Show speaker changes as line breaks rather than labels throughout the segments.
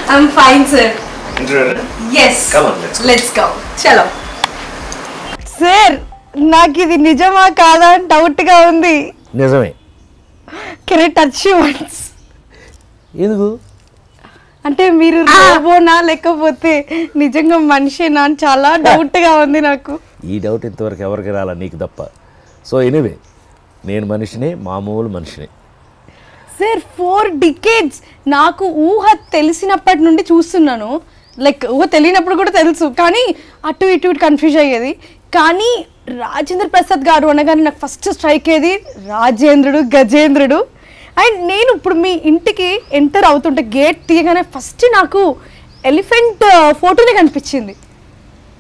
I'm fine, sir.
Interview?
Yes.
Come on, let's
go. Chalo. Sir, నాకు ఇది నిజమా కాదా అని డౌట్ గా ఉంది.
నిజమే.
Can I touch you once?
ఎందుకు?
అంటే మీరు రోబోనా లేకపోతే నిజంగా మనిషేనా అని చాలా డౌట్ గా ఉంది నాకు.
ఈ డౌట్ ఇంతవరకు ఎవరికి రాలా నీకు తప్ప. సో ఎనీవే నేను మనిషినే, మామూలు మనిషినే.
సార్ 4 decades నాకు ఊహ తెలిసినప్పటి నుండి చూస్తున్నాను. లైక్ ఊహ తెలియనప్పుడు కూడా తెలుసు, కానీ అటు ఇటు కన్ఫ్యూజ్ అయ్యేది. కానీ రాజేంద్ర ప్రసాద్ గారు అనగానే నాకు ఫస్ట్ స్ట్రైక్ అయ్యేది రాజేంద్రుడు, గజేంద్రుడు. అండ్ నేను ఇప్పుడు మీ ఇంటికి ఎంటర్ అవుతుంటే గేట్ తీయగానే ఫస్ట్ నాకు ఎలిఫెంట్ ఫోటోనే కనిపించింది.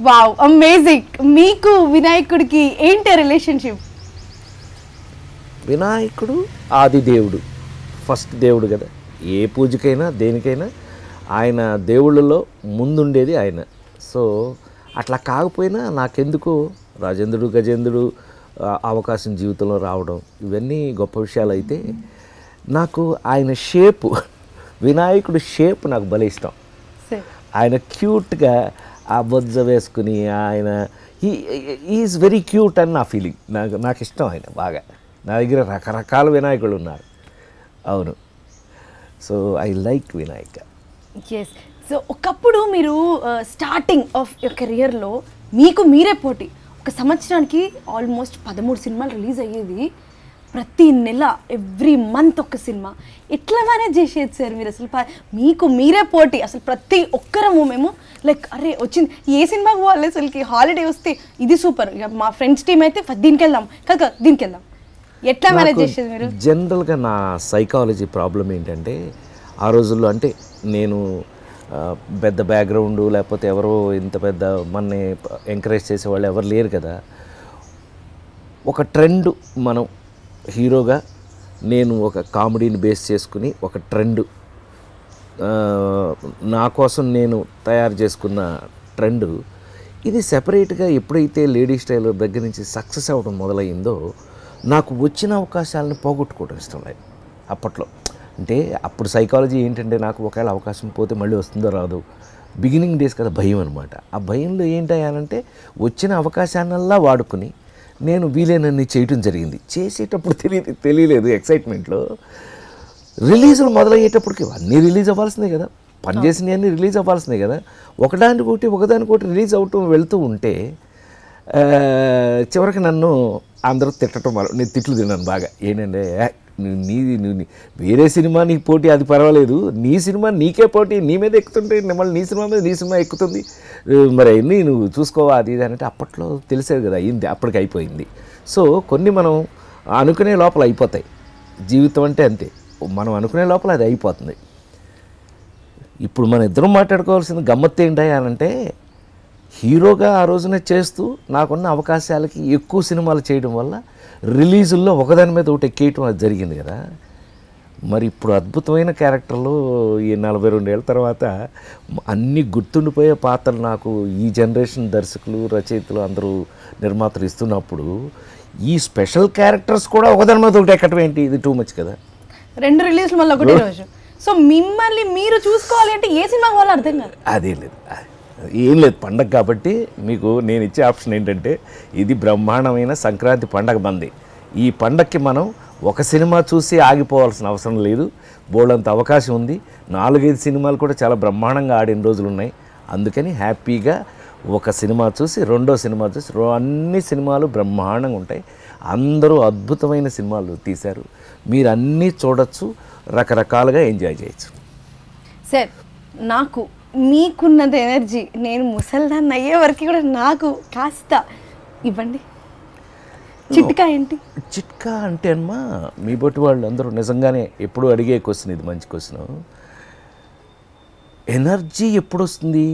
Wow, amazing. మీకు వినాయకుడికి ఏంటి రిలేషన్షిప్?
వినాయకుడు ఆది దేవుడు, ఫస్ట్ దేవుడు కదా. ఏ పూజకైనా దేనికైనా ఆయన దేవుళ్ళలో ముందుండేది ఆయన. సో అట్లా కాకపోయినా నాకెందుకో రాజేంద్రుడు, గజేంద్రుడు అవకాశం జీవితంలో రావడం ఇవన్నీ గొప్ప విషయాలు. అయితే నాకు ఆయన షేపు, వినాయకుడు షేప్ నాకు భలే ఇష్టం. ఆయన క్యూట్గా ఆ బొజ్జ వేసుకుని ఆయన ఈజ్ వెరీ క్యూట్ అని నా ఫీలింగ్. నాకు ఇష్టం ఆయన బాగా. నా దగ్గర రకరకాల వినాయకుడు ఉన్నారు. అవును. So I like Vinayaka.
Yes. So ఒకప్పుడు మీరు స్టార్టింగ్ ఆఫ్ యువర్ కెరియర్లో మీకు మీరే పోటీ. ఒక సంవత్సరానికి ఆల్మోస్ట్ 13 సినిమాలు రిలీజ్ అయ్యేది. ప్రతి నెల ఎవ్రీ మంత్ ఒక సినిమా. ఎట్లా మేనేజ్ చేసేది సార్ మీరు? అసలు మీకు మీరే పోటీ. అసలు ప్రతి ఒక్కరము మేము లైక్ అరే వచ్చింది ఏ సినిమాకి పోవాలి, అసలుకి హాలిడే వస్తే ఇది సూపర్, ఇక మా ఫ్రెండ్స్ టీం అయితే దీనికి వెళ్దాం కదా, దీనికి వెళ్దాం. ఎట్లా మేనేజ్ చేసేది మీరు?
జనరల్గా నా సైకాలజీ ప్రాబ్లం ఏంటంటే ఆ రోజుల్లో అంటే నేను పెద్ద బ్యాక్గ్రౌండ్ లేకపోతే ఎవరో ఇంత పెద్ద మనని ఎంకరేజ్ చేసేవాళ్ళు ఎవరు లేరు కదా. ఒక ట్రెండ్ మనం హీరోగా నేను ఒక కామెడీని బేస్ చేసుకుని ఒక ట్రెండ్ నా కోసం నేను తయారు చేసుకున్న ట్రెండ్ ఇది సెపరేట్గా ఎప్పుడైతే లేడీ స్టైలర్ దగ్గర నుంచి సక్సెస్ అవ్వడం మొదలయ్యిందో నాకు వచ్చిన అవకాశాలను పోగొట్టుకోవడం ఇష్టం లేదు అప్పట్లో. అంటే అప్పుడు సైకాలజీ ఏంటంటే నాకు ఒకవేళ అవకాశం పోతే మళ్ళీ వస్తుందో రాదు. బిగినింగ్ డేస్ కదా భయం అనమాట. ఆ భయంలో ఏంటంటే వచ్చిన అవకాశాన్నల్లా వాడుకుని నేను వీలైనన్ని చేయటం జరిగింది. చేసేటప్పుడు తెలియలేదు ఎక్సైట్మెంట్లో. రిలీజులు మొదలయ్యేటప్పటికి అన్నీ రిలీజ్ అవ్వాల్సిందే కదా, పనిచేసినవి అన్నీ రిలీజ్ అవ్వాల్సిందే కదా. ఒకదానికొకటి రిలీజ్ అవటం వెళ్తూ ఉంటే చివరికి నన్ను అందరూ తిట్టడం నేను తిట్లు తిన్నాను బాగా. ఏంటంటే నువ్వు వేరే సినిమా నీకు పోటీ అది పర్వాలేదు, నీ సినిమా నీకే పోటీ, నీ మీద ఎక్కుతుంటే మళ్ళీ నీ సినిమా మీద నీ సినిమా ఎక్కుతుంది, మరి అన్నీ నువ్వు చూసుకోవా అది ఇది అంటే అప్పట్లో తెలిసేది కదా. అయింది, అప్పటికి అయిపోయింది. సో కొన్ని మనం అనుకునే లోపల అయిపోతాయి. జీవితం అంటే అంతే, మనం అనుకునే లోపల అది అయిపోతుంది. ఇప్పుడు మన ఇద్దరం మాట్లాడుకోవాల్సిన గమ్మత్తు ఏంటి అంటే హీరోగా ఆ రోజున చేస్తూ నాకున్న అవకాశాలకి ఎక్కువ సినిమాలు చేయడం వల్ల రిలీజుల్లో ఒకదాని మీద ఒకటి ఎక్కేయటం అది జరిగింది కదా. మరి ఇప్పుడు అద్భుతమైన క్యారెక్టర్లు ఈ 42 ఏళ్ళ తర్వాత అన్నీ గుర్తుండిపోయే పాత్రలు నాకు ఈ జనరేషన్ దర్శకులు, రచయితలు అందరూ నిర్మాతలు ఇస్తున్నప్పుడు ఈ స్పెషల్ క్యారెక్టర్స్ కూడా ఒకదాని మీద ఒకటి ఎక్కడం ఏంటి, ఇది టూ మచ్ కదా.
2 రిలీజ్లు మళ్ళీ ఒకటే రోజు. సో మిమ్మల్ని మీరు చూసుకోవాలి అంటే ఏ సినిమాకి వాళ్ళు అర్థం కాదు.
అదే లేదు, ఏం లేదు. పండగ కాబట్టి మీకు నేను ఇచ్చే ఆప్షన్ ఏంటంటే ఇది బ్రహ్మాండమైన సంక్రాంతి పండగ బంది. ఈ పండగకి మనం ఒక సినిమా చూసి ఆగిపోవాల్సిన అవసరం లేదు. బోల్డంత అవకాశం ఉంది. 4-5 సినిమాలు కూడా చాలా బ్రహ్మాండంగా ఆడిన రోజులు ఉన్నాయి. అందుకని హ్యాపీగా ఒక సినిమా చూసి రెండో సినిమా చూసి అన్ని సినిమాలు బ్రహ్మాండంగా ఉంటాయి. అందరూ అద్భుతమైన సినిమాలు తీశారు. మీరు అన్నీ చూడొచ్చు, రకరకాలుగా ఎంజాయ్ చేయొచ్చు.
సార్ నాకు మీకున్నది ఎనర్జీ నేను ముసల్దాన్ని అయ్యే వరకు కూడా నాకు కాస్త ఇవ్వండి. చిట్కా ఏంటి?
చిట్కా అంటే అమ్మా మీ బట్టి వాళ్ళు అందరూ నిజంగానే ఎప్పుడు అడిగే క్వశ్చన్ ఇది, మంచి క్వశ్చన్. ఎనర్జీ ఎప్పుడు వస్తుంది?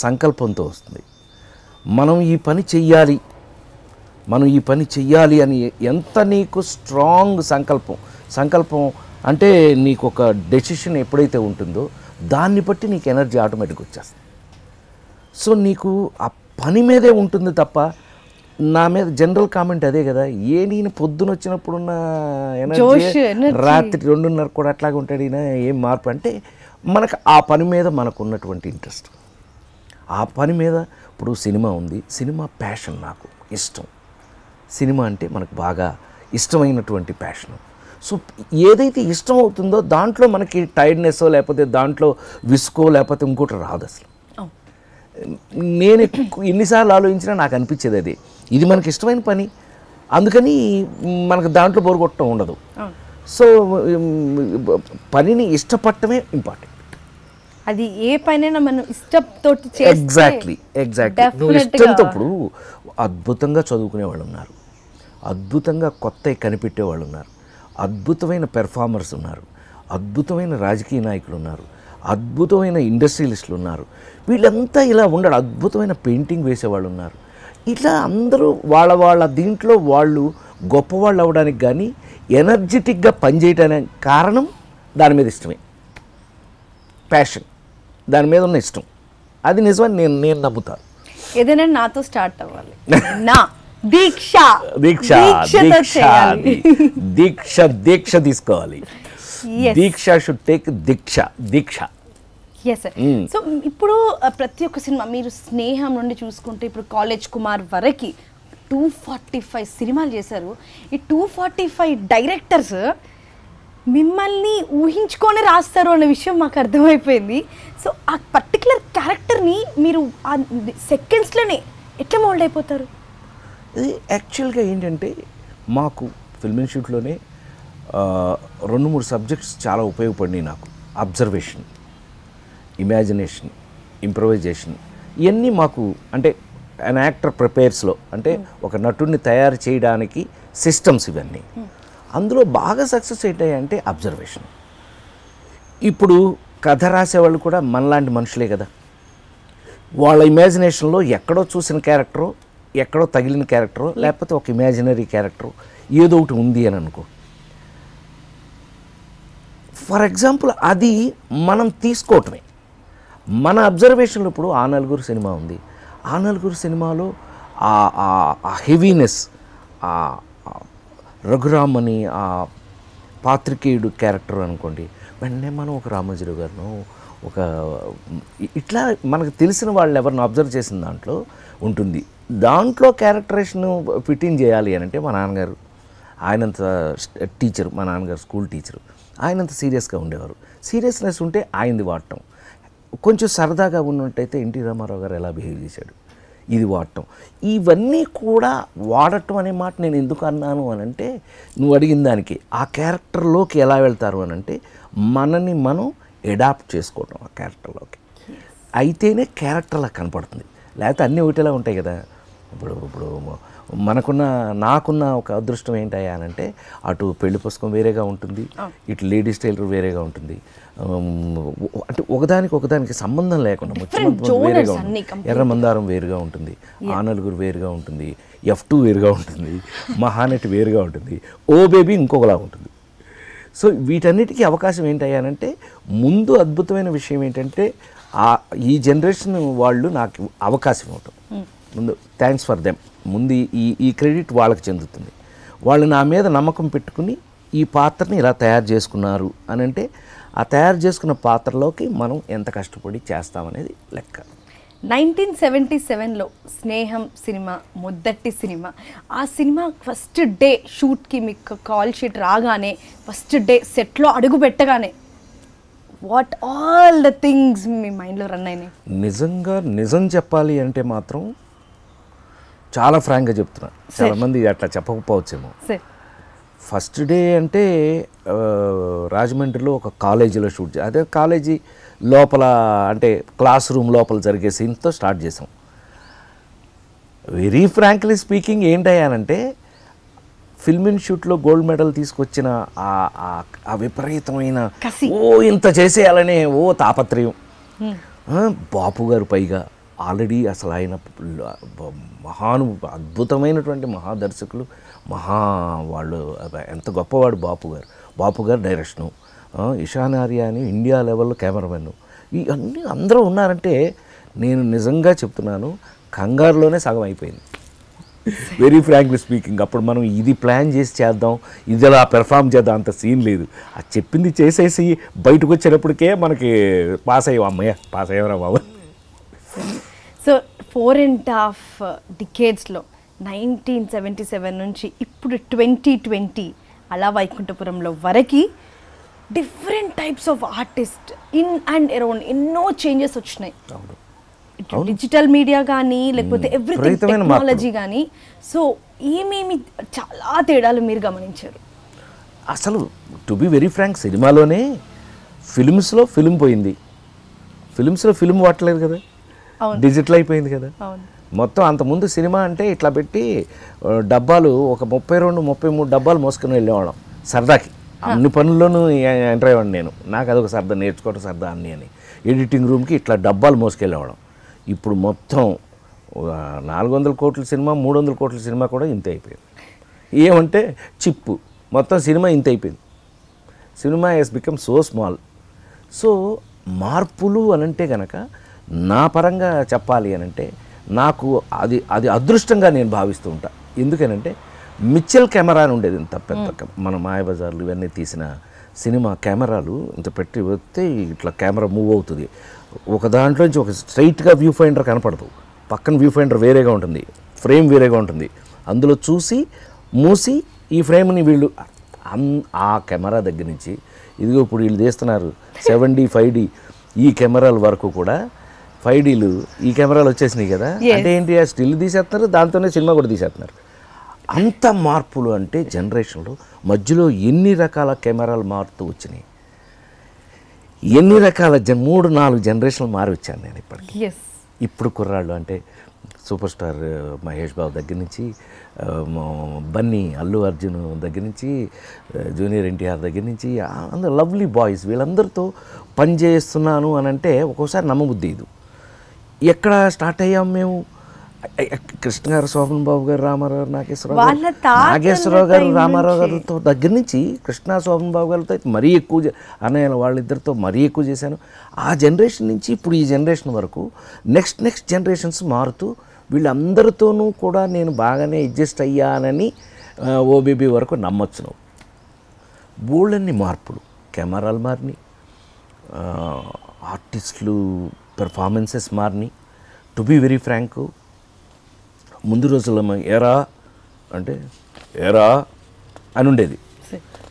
సంకల్పంతో వస్తుంది. మనం ఈ పని చెయ్యాలి అని ఎంత నీకు స్ట్రాంగ్ సంకల్పం అంటే నీకు ఒక డెసిషన్ ఎప్పుడైతే ఉంటుందో దాన్ని బట్టి నీకు ఎనర్జీ ఆటోమేటిక్గా వచ్చేస్తుంది. సో నీకు ఆ పని మీదే ఉంటుంది తప్ప నా మీద జనరల్ కామెంట్ అదే కదా, నేను పొద్దున వచ్చినప్పుడున్న ఎనర్జీ రాత్రి 2:30 కూడా అట్లాగే ఉంటాడు ఈయన, ఏం మార్పు అంటే మనకు ఆ పని మీద మనకు ఉన్నటువంటి ఇంట్రెస్ట్, ఆ పని మీద ఇప్పుడు సినిమా ఉంది, సినిమా ప్యాషన్, నాకు ఇష్టం. సినిమా అంటే మనకు బాగా ఇష్టమైనటువంటి ప్యాషన్. సో ఏదైతే ఇష్టం అవుతుందో దాంట్లో మనకి టైర్డ్నెస్ లేకపోతే దాంట్లో విసుకో లేకపోతే ఇంకోటి రాదు అసలు. నేను ఎన్నిసార్లు ఆలోచించినా నాకు అనిపించేది అదే, ఇది మనకి ఇష్టమైన పని, అందుకని మనకు దాంట్లో బోరు కొట్టడం ఉండదు. సో పనిని ఇష్టపడటమే ఇంపార్టెంట్.
అది ఏ పనైనా మనం ఇష్టంతో
ఎగ్జాక్ట్లీ నువ్వు ఇష్టంతో ఇప్పుడు అద్భుతంగా చదువుకునే వాళ్ళు ఉన్నారు, అద్భుతంగా కొత్త కనిపెట్టే వాళ్ళు ఉన్నారు, అద్భుతమైన పెర్ఫార్మర్స్ ఉన్నారు, అద్భుతమైన రాజకీయ నాయకులు ఉన్నారు, అద్భుతమైన ఇండస్ట్రియలిస్టులు ఉన్నారు. వీళ్ళంతా ఇలా ఉండడు, అద్భుతమైన పెయింటింగ్ వేసేవాళ్ళు ఉన్నారు. ఇట్లా అందరూ వాళ్ళ వాళ్ళ దీంట్లో వాళ్ళు గొప్పవాళ్ళు అవ్వడానికి కానీ ఎనర్జెటిక్గా పనిచేయడానికి కారణం దాని మీద ఇష్టమే, ప్యాషన్, దాని మీద ఉన్న ఇష్టం. అది నిజమని నేను నమ్ముతాను.
ఏదైనా నాతో స్టార్ట్ అవ్వాలి. నా దీక్ష
దీక్ష దీక్ష దీక్ష తీసుకోవాలి. దీక్ష షుడ్ టేక్ దీక్ష.
Yes sir. సో ఇప్పుడు ప్రతి ఒక్క సినిమా మీరు స్నేహం నుండి చూసుకుంటే ఇప్పుడు కాలేజ్ కుమార్ వరకు 245 సినిమాలు చేశారు. ఈ 245 డైరెక్టర్స్ మిమ్మల్ని ఊహించుకొని రాస్తారు అనే విషయం మాకు అర్థమైపోయింది. సో ఆ పర్టికులర్ క్యారెక్టర్ని మీరు ఆ సెకండ్స్లోనే ఎట్లా మోల్డ్ అయిపోతారు?
ఇది యాక్చువల్గా ఏంటంటే మాకు ఫిల్మ్ ఇన్స్టిట్యూట్లోనే 2-3 సబ్జెక్ట్స్ చాలా ఉపయోగపడినాయి నాకు. అబ్జర్వేషన్, ఇమాజినేషన్, ఇంప్రవైజేషన్, ఇవన్నీ మాకు అంటే అన్ యాక్టర్ ప్రిపేర్స్లో అంటే ఒక నటుడిని తయారు చేయడానికి సిస్టమ్స్ ఇవన్నీ. అందులో బాగా సక్సెస్ ఏంటంటే అబ్జర్వేషన్. ఇప్పుడు కథ రాసేవాళ్ళు కూడా మనలాంటి మనుషులే కదా, వాళ్ళ ఇమాజినేషన్లో ఎక్కడో చూసిన క్యారెక్టరో, ఎక్కడో తగిలిన క్యారెక్టరో, లేకపోతే ఒక ఇమాజినరీ క్యారెక్టరో ఏదో ఒకటి ఉంది అని అనుకో. ఫర్ ఎగ్జాంపుల్ అది మనం తీసుకోవటమే. మన అబ్జర్వేషన్లో ఇప్పుడు ఆ నలుగురు సినిమా ఉంది, ఆ నలుగురు సినిమాలో ఆ హెవీనెస్, ఆ రఘురామ్ అని ఆ పాత్రికేయుడు క్యారెక్టర్ అనుకోండి, వెంటనే మనం ఒక రామోజీరావు గారిను ఒక ఇట్లా మనకు తెలిసిన వాళ్ళు ఎవరిని అబ్జర్వ్ చేసిన దాంట్లో ఉంటుంది. దాంట్లో క్యారెక్టరేషన్ ఫిట్టింగ్ చేయాలి అని అంటే మా నాన్నగారు, ఆయనంత టీచరు, మా నాన్నగారు స్కూల్ టీచరు, ఆయనంత సీరియస్గా ఉండేవారు. సీరియస్నెస్ ఉంటే ఆయనది వాడటం, కొంచెం సరదాగా ఉన్నట్టయితే ఎన్టీ రామారావు గారు ఎలా బిహేవ్ చేశాడు ఇది వాడటం. ఇవన్నీ కూడా వాడటం అనే మాట నేను ఎందుకు అన్నాను అని అంటే, నువ్వు అడిగిన దానికి ఆ క్యారెక్టర్లోకి ఎలా వెళ్తారు అని అంటే మనని మనం అడాప్ట్ చేసుకోవటం ఆ క్యారెక్టర్లోకి, అయితేనే క్యారెక్టర్లా కనపడుతుంది. లేకపోతే అన్నీ ఒకటిలా ఉంటాయి కదా. ఇప్పుడు నాకున్న ఒక అదృష్టం ఏంటయ్యా అని అంటే, అటు పెళ్లి పుస్తకం వేరేగా ఉంటుంది, ఇటు లేడీస్ టైలర్ వేరేగా ఉంటుంది. అంటే ఒకదానికి సంబంధం లేకుండా ముచ్చమంత వేరేగా ఉంటుంది. ఎర్రమందారం వేరుగా ఉంటుంది, ఆ నలుగురు వేరుగా ఉంటుంది, F2 వేరుగా ఉంటుంది, మహానటి వేరుగా ఉంటుంది, ఓ బేబీ ఇంకొకలా ఉంటుంది. సో వీటన్నిటికీ అవకాశం ఏంటయ్యానంటే, ముందు అద్భుతమైన విషయం ఏంటంటే ఈ జనరేషన్ వాళ్ళు నాకు అవకాశం ఇవ్వటం. ముందు థ్యాంక్స్ ఫర్ దెమ్, ముందు ఈ క్రెడిట్ వాళ్ళకి చెందుతుంది. వాళ్ళు నా మీద నమ్మకం పెట్టుకుని ఈ పాత్రని ఇలా తయారు చేసుకున్నారు అని అంటే, ఆ తయారు చేసుకున్న పాత్రలోకి మనం ఎంత కష్టపడి చేస్తామనేది లెక్క.
1977లో స్నేహం సినిమా మొదటి సినిమా. ఆ సినిమా ఫస్ట్ డే షూట్కి మీకు కాల్ షీట్ రాగానే, ఫస్ట్ డే సెట్లో అడుగు పెట్టగానే వాట్ ఆల్ ద థింగ్స్ మీ మైండ్లో రన్ అయినాయి?
నిజం చెప్పాలి అంటే మాత్రం చాలా ఫ్రాంక్గా చెప్తున్నా, చాలామంది అట్లా చెప్పకపోవచ్చేమో. ఫస్ట్ డే అంటే రాజమండ్రిలో ఒక కాలేజీలో షూట్ అదే కాలేజీ లోపల అంటే క్లాస్ రూమ్ లోపల జరిగే సీన్తో స్టార్ట్ చేసాం. వెరీ ఫ్రాంక్లీ స్పీకింగ్ ఏంటయ్యానంటే, ఫిల్మ్ ఇన్స్టిట్యూట్లో గోల్డ్ మెడల్ తీసుకొచ్చిన ఆ విపరీతమైన ఇంత చేసేయాలనే తాపత్రయం. బాపు గారు పైగా ఆల్రెడీ అసలు ఆయన అద్భుతమైనటువంటి మహాదర్శకులు, వాళ్ళు ఎంత గొప్పవాడు బాపు గారు డైరెక్షను, ఇషాన్ ఆర్య అని ఇండియా లెవెల్లో కెమెరామెన్, ఇవన్నీ అందరూ ఉన్నారంటే నేను నిజంగా చెప్తున్నాను, కంగారులోనే సగం అయిపోయింది. Very frankly speaking. అప్పుడు మనం ఇది ప్లాన్ చేసి చేద్దాం, ఇది అలా పెర్ఫామ్ చేద్దాం అంత సీన్ లేదు. అది చెప్పింది చేసేసి బయటకు వచ్చేటప్పటికే మనకి పాస్ అయ్యాం, అమ్మయ్య పాస్ అయ్యారా బాబు.
సో 4.5 డికేడ్స్లో 1977 నుంచి ఇప్పుడు 2020 అలా వైకుంఠపురంలో వరకు different types of artist in and around ఎన్నో చేంజెస్ వచ్చినాయి. డిజిటల్ మీడియా కానీ లేకపోతే ఎవ్రీథింగ్ టెక్నాలజీ కానీ. సో ఏమేమి చాలా తేడాలు మీరు గమనించారు?
అసలు టు బి వెరీ ఫ్రాంక్, సినిమాలోనే ఫిల్మ్స్లో ఫిల్మ్ పోయింది, ఫిల్మ్స్లో ఫిల్మ్ వాడలేదు కదా, డిజిటల్ అయిపోయింది కదా మొత్తం. అంతకుముందు సినిమా అంటే ఇట్లా పెట్టి డబ్బాలు ఒక 32-33 డబ్బాలు మోసుకొని వెళ్ళేవాళ్ళం సరదాకి. అన్ని పనుల్లోనూ ఎంటర్ అయ్యేవాడిని నేను. నాకు అదొక సరదా, నేర్చుకోవడం సరదా అన్నీ అని. ఎడిటింగ్ రూమ్కి ఇట్లా డబ్బాలు మోసుకెళ్ళేవాళ్ళం. ఇప్పుడు మొత్తం 400 కోట్ల సినిమా, 300 కోట్ల సినిమా కూడా ఇంతే అయిపోయింది. ఏమంటే చిప్పు మొత్తం సినిమా ఇంత అయిపోయింది. Cinema has become so small. So మార్పులు అనంటే కనుక నా పరంగా చెప్పాలి అనంటే నాకు అది అదృష్టంగా నేను భావిస్తూ ఉంటా. ఎందుకనంటే మిచెల్ కెమెరా అని ఉండేది, ఇంత పెద్ద మన మాయాబజార్లు ఇవన్నీ తీసిన సినిమా కెమెరాలు ఇంత పెట్టి వస్తే ఇట్లా కెమెరా మూవ్ అవుతుంది. ఒక దాంట్లో నుంచి ఒక స్ట్రైట్గా వ్యూ ఫైండర్ కనపడదు, పక్కన వ్యూ ఫైండర్ వేరేగా ఉంటుంది, ఫ్రేమ్ వేరేగా ఉంటుంది. అందులో చూసి మూసి ఈ ఫ్రేమ్ని వీళ్ళు ఆ కెమెరా దగ్గర నుంచి ఇదిగో ఇప్పుడు వీళ్ళు తీస్తున్నారు 7D 5D ఈ కెమెరాల వరకు కూడా 5Dలు ఈ కెమెరాలు వచ్చేసినాయి కదా. అంటే ఏంటి, ఆ స్టిల్ తీసేస్తున్నారు, దాంతోనే సినిమా కూడా తీసేస్తున్నారు. అంత మార్పులు అంటే జనరేషన్లో మధ్యలో ఎన్ని రకాల కెమెరాలు మారుతూ వచ్చినాయి, ఎన్ని రకాల 3-4 జనరేషన్లు మారి వచ్చాను నేను ఇప్పటికి. ఇప్పుడు కుర్రాళ్ళు అంటే సూపర్ స్టార్ మహేష్ బాబు దగ్గర నుంచి బన్నీ అల్లు అర్జున్ దగ్గర నుంచి జూనియర్ ఎన్టీఆర్ దగ్గర నుంచి అందరు లవ్లీ బాయ్స్, వీళ్ళందరితో పనిచేస్తున్నాను అని అంటే ఒక్కోసారి నమ్మబుద్ధి ఇది. ఎక్కడ స్టార్ట్ అయ్యాం మేము, కృష్ణ గారు, శోభన్ బాబు గారు, రామారావు గారు, నాగేశ్వరరావు గారు, రామారావు గారితో దగ్గర నుంచి కృష్ణ, శోభన్ బాబు గారితో మరీ ఎక్కువ, అన్నయ్య వాళ్ళిద్దరితో మరీ ఎక్కువ చేశాను. ఆ జనరేషన్ నుంచి ఇప్పుడు ఈ జనరేషన్ వరకు నెక్స్ట్ జనరేషన్స్ మారుతూ వీళ్ళందరితోనూ కూడా నేను బాగానే అడ్జస్ట్ అయ్యానని ఓబీబీ వరకు నమ్మొచ్చు. నువ్వు బోల్డన్ని మార్పులు, కెమెరాలు మారినాయి, ఆర్టిస్టులు పెర్ఫార్మెన్సెస్ మారినాయి. టు బీ వెరీ ఫ్రాంక్, ముందు రోజుల్లో ఏరా అంటే ఏరా అని ఉండేది.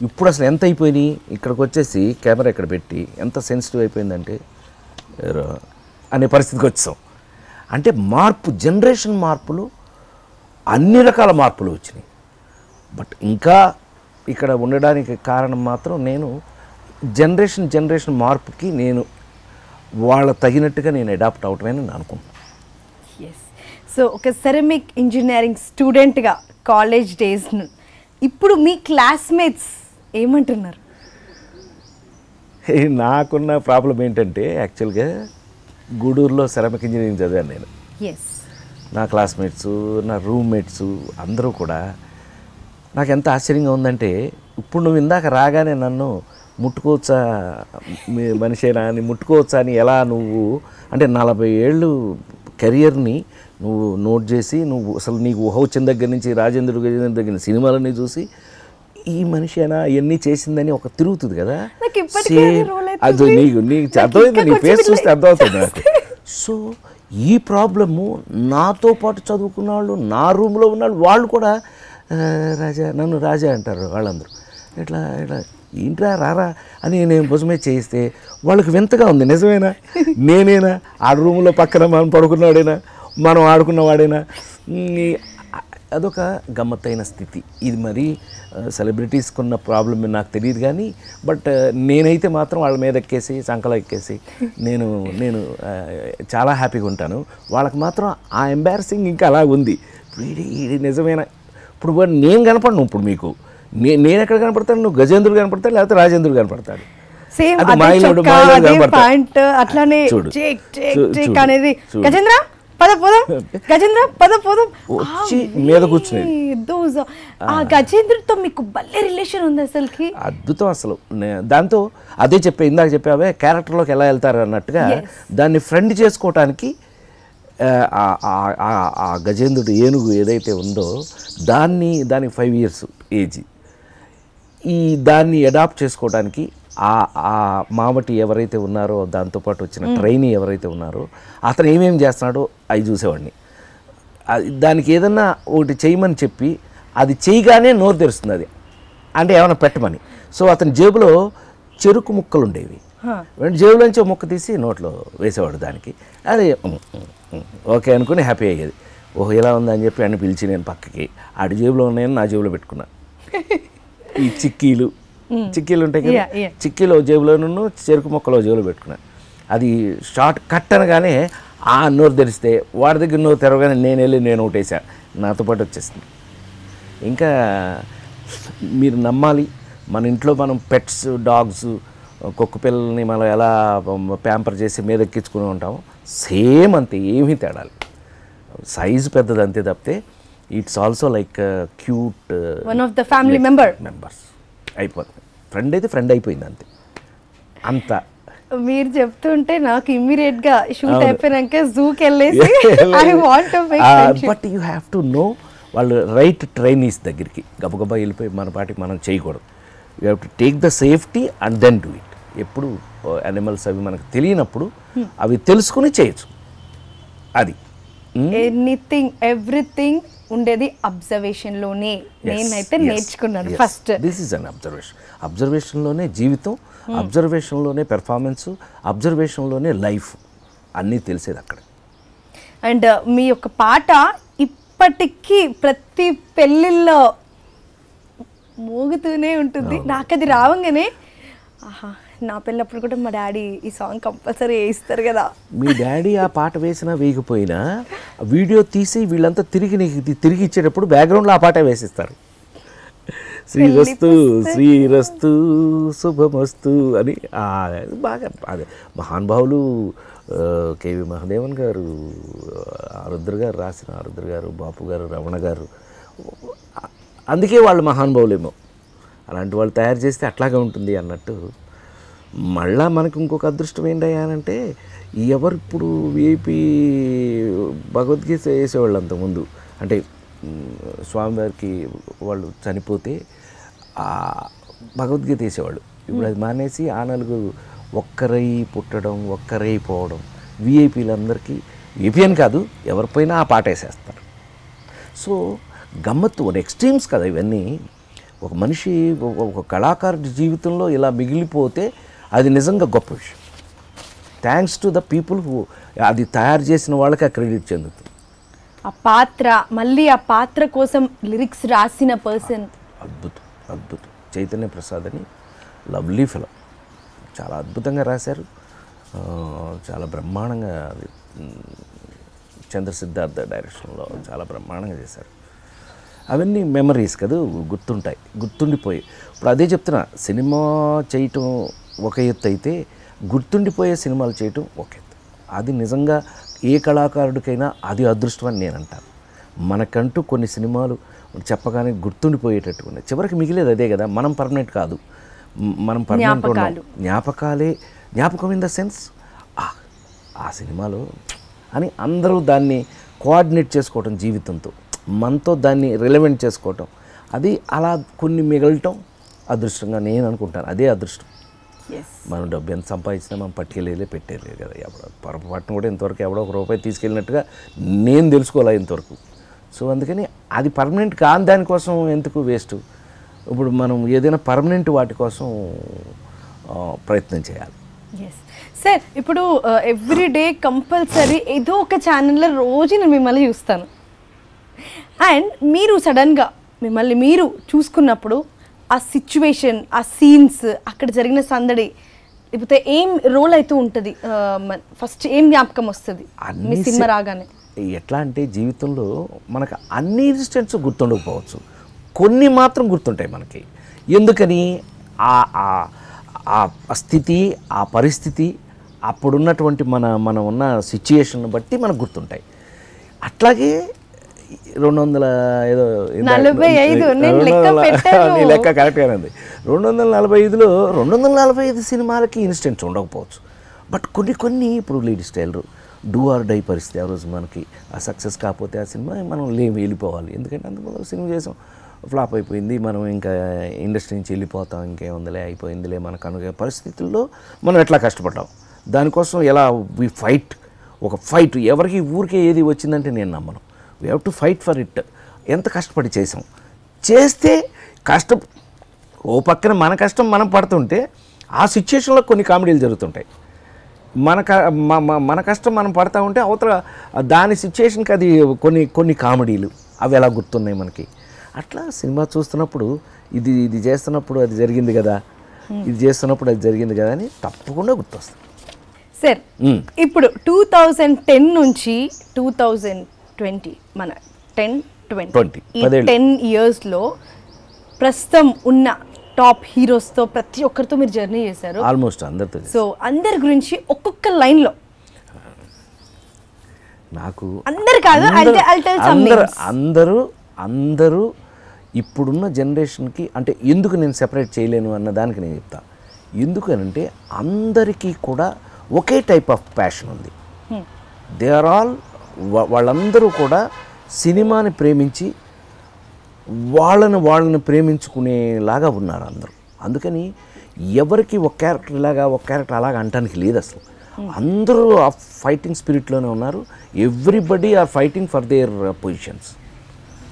ఇప్పుడు అసలు ఎంత అయిపోయినాయి, ఇక్కడికి వచ్చేసి కెమెరా ఇక్కడ పెట్టి ఎంత సెన్సిటివ్ అయిపోయిందంటే ఏరా అనే పరిస్థితికి వచ్చాం. అంటే మార్పు, జనరేషన్ మార్పులు, అన్ని రకాల మార్పులు వచ్చినాయి. బట్ ఇంకా ఇక్కడ ఉండడానికి కారణం మాత్రం నేను జనరేషన్ మార్పుకి నేను వాళ్ళ తగినట్టుగా నేను అడాప్ట్ అవటమని నేను అనుకుంటున్నాను.
సో ఒక సెరమిక్ ఇంజనీరింగ్ స్టూడెంట్గా కాలేజ్ డేస్ ఇప్పుడు మీ క్లాస్మేట్స్ ఏమంటున్నారు?
నాకున్న ప్రాబ్లం ఏంటంటే యాక్చువల్గా గూడూరులో సెరమిక్ ఇంజనీరింగ్ చదివాను నేను. నా క్లాస్మేట్స్, నా రూమ్మేట్స్ అందరూ కూడా నాకు ఎంత ఆశ్చర్యంగా ఉందంటే, ఇప్పుడు నువ్వు ఇందాక రాగానే నన్ను ముట్టుకోవచ్చా మనిషేనా అని, ముట్టుకోవచ్చా అని ఎలా నువ్వు అంటే 40 ఏళ్ళు కెరియర్ని నువ్వు నోట్ చేసి, నువ్వు అసలు నీకు ఊహ వచ్చిన దగ్గర నుంచి రాజేంద్రుడు గజేంద్రుడు దగ్గర సినిమాలన్నీ చూసి ఈ మనిషేనా ఇవన్నీ చేసిందని ఒక తిరుగుతుంది కదా. అది నీకు అర్థమైంది, నీ ఫేస్ చూస్తే అర్థమవుతుంది నాకు. సో ఈ ప్రాబ్లము నాతో పాటు చదువుకున్న వాళ్ళు, నా రూమ్లో ఉన్న వాళ్ళు కూడా రాజా, నన్ను రాజా అంటారు వాళ్ళందరూ. ఇట్లా ఏంట్రా రారా అని నేను భుజమే చేయిస్తే వాళ్ళకి వింతగా ఉంది. నిజమేనా, నేనేనా ఆ రూమ్లో పక్కన మనం పడుకున్నవాడేనా, మనం ఆడుకున్నవాడేనా? అదొక గమ్మత్తైన స్థితి. ఇది మరి సెలబ్రిటీస్కి ఉన్న ప్రాబ్లం నాకు తెలియదు కానీ, బట్ నేనైతే మాత్రం వాళ్ళ మీద ఎక్కేసి సంకలో ఎక్కేసి నేను చాలా హ్యాపీగా ఉంటాను. వాళ్ళకి మాత్రం ఆ ఎంబారసింగ్ ఇంకా అలా ఉంది. ఇది నిజమేనా? ఇప్పుడు నేను కనపడను, ఇప్పుడు మీకు నేను ఎక్కడ కనపడతాను? నువ్వు గజేంద్రుడు కనపడతాడు, లేకపోతే రాజేంద్రుడు కనపడతాడు. మీద కూర్చునేది.
గజేంద్రుడితో మీకు భలే రిలేషన్ ఉంది అసలుకి,
అద్భుతం అసలు. దాంతో ఇందాక చెప్పావే క్యారెక్టర్లోకి ఎలా వెళ్తారు అన్నట్టుగా దాన్ని ఫ్రెండ్ చేసుకోవటానికి ఆ గజేంద్రుడు ఏనుగు ఏదైతే ఉందో దానికి 5 years ఏజ్. దాన్ని అడాప్ట్ చేసుకోవడానికి ఆ మామటి ఎవరైతే ఉన్నారో, దాంతోపాటు వచ్చిన ట్రైనీ ఎవరైతే ఉన్నారో, అతను ఏమేమి చేస్తున్నాడో అవి చూసేవాడిని. దానికి ఏదన్నా ఒకటి చేయమని చెప్పి అది చేయగానే నోరు తెరుస్తుంది అది, అంటే ఏమైనా పెట్టమని. సో అతని జేబులో చెరుకు ముక్కలు ఉండేవి, జేబులోంచి ముక్క తీసి నోట్లో వేసేవాడు దానికి. అది ఓకే అనుకుని హ్యాపీ అయ్యేది. ఓహో ఇలా ఉందని చెప్పి అన్ని పిలిచి నేను పక్కకి ఆడి జేబులో ఉన్నాయని నా జేబులో పెట్టుకున్నా. ఈ చిక్కీలు ఉంటాయి కదా, చిక్కీలో జేబులోనూ చెరుకు మొక్కలో జేబులో పెట్టుకున్నా. అది షార్ట్ కట్ అనగానే నోరు తెరిస్తే వాడి దగ్గర నోరు తెరవగానే నేను ఒకటేసా, నాతో పాటు వచ్చేసింది. ఇంకా మీరు నమ్మాలి, మన ఇంట్లో మనం పెట్స్, డాగ్స్, కుక్క పిల్లల్ని మనం ఎలా ప్యాంపర్ చేసి మీద ఎక్కించుకుని ఉంటామో సేమ్ అంతే, ఏమీ తేడాలి. సైజు పెద్దది అంతే తప్పితే it's also like cute
one of the family
members అయిపోతుంది. ఫ్రెండ్ అయితే ఫ్రెండ్ అయిపోయింది అంతే. అంత
మీరు చెప్తుంటే నాకు ఇమ్మీడియట్ గా షూట్ అయిపోయినాక జూకి వెళ్ళేసి I want to make friendship.
But you have to know వాళ్ళు రైట్ ట్రైనీస్ దగ్గరికి గబగబా వెళ్ళిపోయి మన పాటికి మనం చేయకూడదు. You have to take the safety and then do it. ఎప్పుడు యానిమల్స్ అవి మనకు తెలియనప్పుడు అవి తెలుసుకుని చేయొచ్చు. అది
ఎనీథింగ్ ఎవ్రీథింగ్ ఉండేది అబ్జర్వేషన్లోనే. నేనైతే నేర్చుకున్నాను ఫస్ట్.
దిస్ ఈజ్ అన్ అబ్జర్వేషన్లోనే జీవితం, అబ్జర్వేషన్లోనే పెర్ఫార్మెన్స్, అబ్జర్వేషన్లోనే లైఫ్ అన్నీ తెలిసేది అక్కడ.
అండ్ మీ యొక్క పాట ఇప్పటికీ ప్రతి పెళ్ళిళ్ళలో మోగుతూనే ఉంటుంది. నాకు అది రావంగానే ఆహా, నా పెళ్ళప్పుడు కూడా మా డాడీ ఈ సాంగ్ కంపల్సరీ వేయిస్తారు కదా.
మీ డాడీ ఆ పాట వేసినా వేయకపోయినా వీడియో తీసి వీళ్ళంతా తిరిగి ఇచ్చేటప్పుడు బ్యాక్గ్రౌండ్లో ఆ పాట వేసిస్తారు. శ్రీరస్తు శుభమస్తు అని బాగా అదే మహానుభావులు కేవి మహాదేవన్ గారు, ఆరుద్ర గారు రాసిన, ఆరుద్ర గారు, బాపు గారు, రమణ గారు, అందుకే వాళ్ళు మహానుభావులేమో. అలాంటి వాళ్ళు తయారు చేస్తే అట్లాగే ఉంటుంది అన్నట్టు. మళ్ళా మనకు ఇంకొక అదృష్టం ఏంటంటే ఎవరు ఇప్పుడు విఐపి భగవద్గీత వేసేవాళ్ళు అంతకుముందు, అంటే స్వామివారికి వాళ్ళు చనిపోతే భగవద్గీత వేసేవాళ్ళు. ఇప్పుడు అది మానేసి ఆ నలుగురు ఒక్కరై పుట్టడం, ఒక్కరై పోవడం. విఐపీలందరికీ, విఐపీ అని కాదు ఎవరిపైనా ఆ పాట వేసేస్తారు. సో గమ్మత్తు, ఎక్స్ట్రీమ్స్ కదా ఇవన్నీ. ఒక మనిషి, ఒక కళాకారుడి జీవితంలో ఇలా మిగిలిపోతే అది నిజంగా గొప్ప విషయం. Thanks to the people who అది తయారు చేసిన వాళ్ళకి ఆ క్రెడిట్ చెందుతుంది.
ఆ పాత్ర, మళ్ళీ ఆ పాత్ర కోసం లిరిక్స్ రాసిన పర్సన్
అద్భుతం. చైతన్య ప్రసాద్ అని లవ్లీ ఫిలం, చాలా అద్భుతంగా రాశారు. చాలా బ్రహ్మాండంగా చంద్ర సిద్ధార్థ డైరెక్షన్లో చాలా బ్రహ్మాండంగా చేశారు. అవన్నీ మెమరీస్ కదా, గుర్తుండిపోయి. ఇప్పుడు అదే చెప్తున్నా, సినిమా చేయటం ఒక ఎత్తు అయితే గుర్తుండిపోయే సినిమాలు చేయటం ఒక ఎత్తు. అది నిజంగా ఏ కళాకారుడికైనా అది అదృష్టం అని నేను అంటాను. మనకంటూ కొన్ని సినిమాలు చెప్పగానే గుర్తుండిపోయేటట్టు ఉన్నాయి. చివరికి మిగిలేదు అదే కదా, మనం పర్మనెంట్ కాదు, మనం పర్మనెంట్ ఉన్నాం. జ్ఞాపకం ఇన్ ద సెన్స్ ఆ సినిమాలో అని అందరూ దాన్ని కోఆర్డినేట్ చేసుకోవటం జీవితంతో, మనతో దాన్ని రిలవెంట్ చేసుకోవటం, అది అలా కొన్ని మిగలటం అదృష్టంగా నేను అనుకుంటాను. అదే అదృష్టం. మనం డబ్బు ఎంత సంపాదించినా మనం పట్టుకెళ్ళేలే పెట్టేయలేదు కదా. పొరపాటును కూడా ఇంతవరకు ఎవడో ₹1 తీసుకెళ్ళినట్టుగా నేను తెలుసుకోలే ఇంతవరకు. సో అందుకని అది పర్మనెంట్ కాని దానికోసం ఎందుకు వేస్ట్. ఇప్పుడు మనం ఏదైనా పర్మనెంట్ వాటి కోసం ప్రయత్నం చేయాలి.
సార్, ఇప్పుడు ఎవ్రీడే కంపల్సరీ ఏదో ఒక ఛానల్లో రోజు నేను మిమ్మల్ని చూస్తాను. అండ్ మీరు సడన్గా మిమ్మల్ని మీరు చూసుకున్నప్పుడు ఆ సిచ్యువేషన్, ఆ సీన్స్, అక్కడ జరిగిన సందడి, లేకపోతే ఏం రోల్ అయితే ఉంటుంది, ఫస్ట్ ఏం జ్ఞాపకం వస్తుంది మీ సినిమా రాగానే?
ఎట్లా అంటే జీవితంలో మనకు అన్ని ఇన్సిడెంట్స్ గుర్తుండకపోవచ్చు, కొన్ని మాత్రం గుర్తుంటాయి మనకి. ఎందుకని ఆ స్థితి, ఆ పరిస్థితి, అప్పుడున్నటువంటి మనం ఉన్న సిచ్యుయేషన్ బట్టి మనకు గుర్తుంటాయి. అట్లాగే 245 లెక్క కరెక్ట్గానే ఉంది. 245లో 245 సినిమాలకి ఇన్సిడెంట్స్ ఉండకపోవచ్చు. బట్ కొన్ని ఇప్పుడు ladies tailor, do or die పరిస్థితి. ఆ రోజు మనకి ఆ సక్సెస్ కాకపోతే ఆ సినిమా మనం వెళ్ళిపోవాలి. ఎందుకంటే అందులో సినిమా చేసాం, ఫ్లాప్ అయిపోయింది, మనం ఇంకా ఇండస్ట్రీ నుంచి వెళ్ళిపోతాం, ఇంకేముందిలే అయిపోయిందిలే మనకు అనుకునే పరిస్థితుల్లో మనం ఎట్లా కష్టపడ్డాం. దానికోసం ఎలా వి ఫైట్, ఒక ఫైట్. ఎవరికి ఊరికే ఏది వచ్చిందంటే నేను నమ్మను. We have to fight for it. ఎంత కష్టపడి చేసాం, చేస్తే ఓ పక్కన మన కష్టం మనం పడుతుంటే ఆ సిచ్యుయేషన్లో కొన్ని కామెడీలు జరుగుతుంటాయి. మన కష్టం మనం పడతా ఉంటే అవతల దాని సిచ్యుయేషన్కి అది కొన్ని కామెడీలు అవి ఎలా గుర్తున్నాయి మనకి. అట్లా సినిమా చూస్తున్నప్పుడు ఇది చేస్తున్నప్పుడు అది జరిగింది కదా, ఇది చేస్తున్నప్పుడు అది జరిగింది కదా అని తప్పకుండా గుర్తొస్తుంది.
సార్ ఇప్పుడు 2010 నుంచి 2020 మన 10-20 ఈ 10 ఇయర్స్లో ప్రస్తుతం ఉన్న టాప్ హీరోస్తో ప్రతి ఒక్కరితో మీరు జర్నీ చేశారు,
ఆల్మోస్ట్ అందరితో.
సో అందరి గురించి ఒక్కొక్క లైన్లో
నాకు
అందరు కాదు,
అందరూ ఇప్పుడున్న జనరేషన్కి అంటే ఎందుకు నేను సెపరేట్ చేయలేను అన్న దానికి నేను చెప్తా. ఎందుకనంటే అందరికీ కూడా ఒకే టైప్ ఆఫ్ ప్యాషన్ ఉంది. దే ఆర్ ఆల్ వాళ్ళందరూ కూడా సినిమాని ప్రేమించి వాళ్ళని ప్రేమించుకునేలాగా ఉన్నారు అందరూ. అందుకని ఎవరికి ఒక క్యారెక్టర్ ఇలాగా ఒక క్యారెక్టర్ అలాగా అంటానికి లేదు అసలు. అందరూ ఆ ఫైటింగ్ స్పిరిట్లోనే ఉన్నారు. Everybody are fighting for their positions.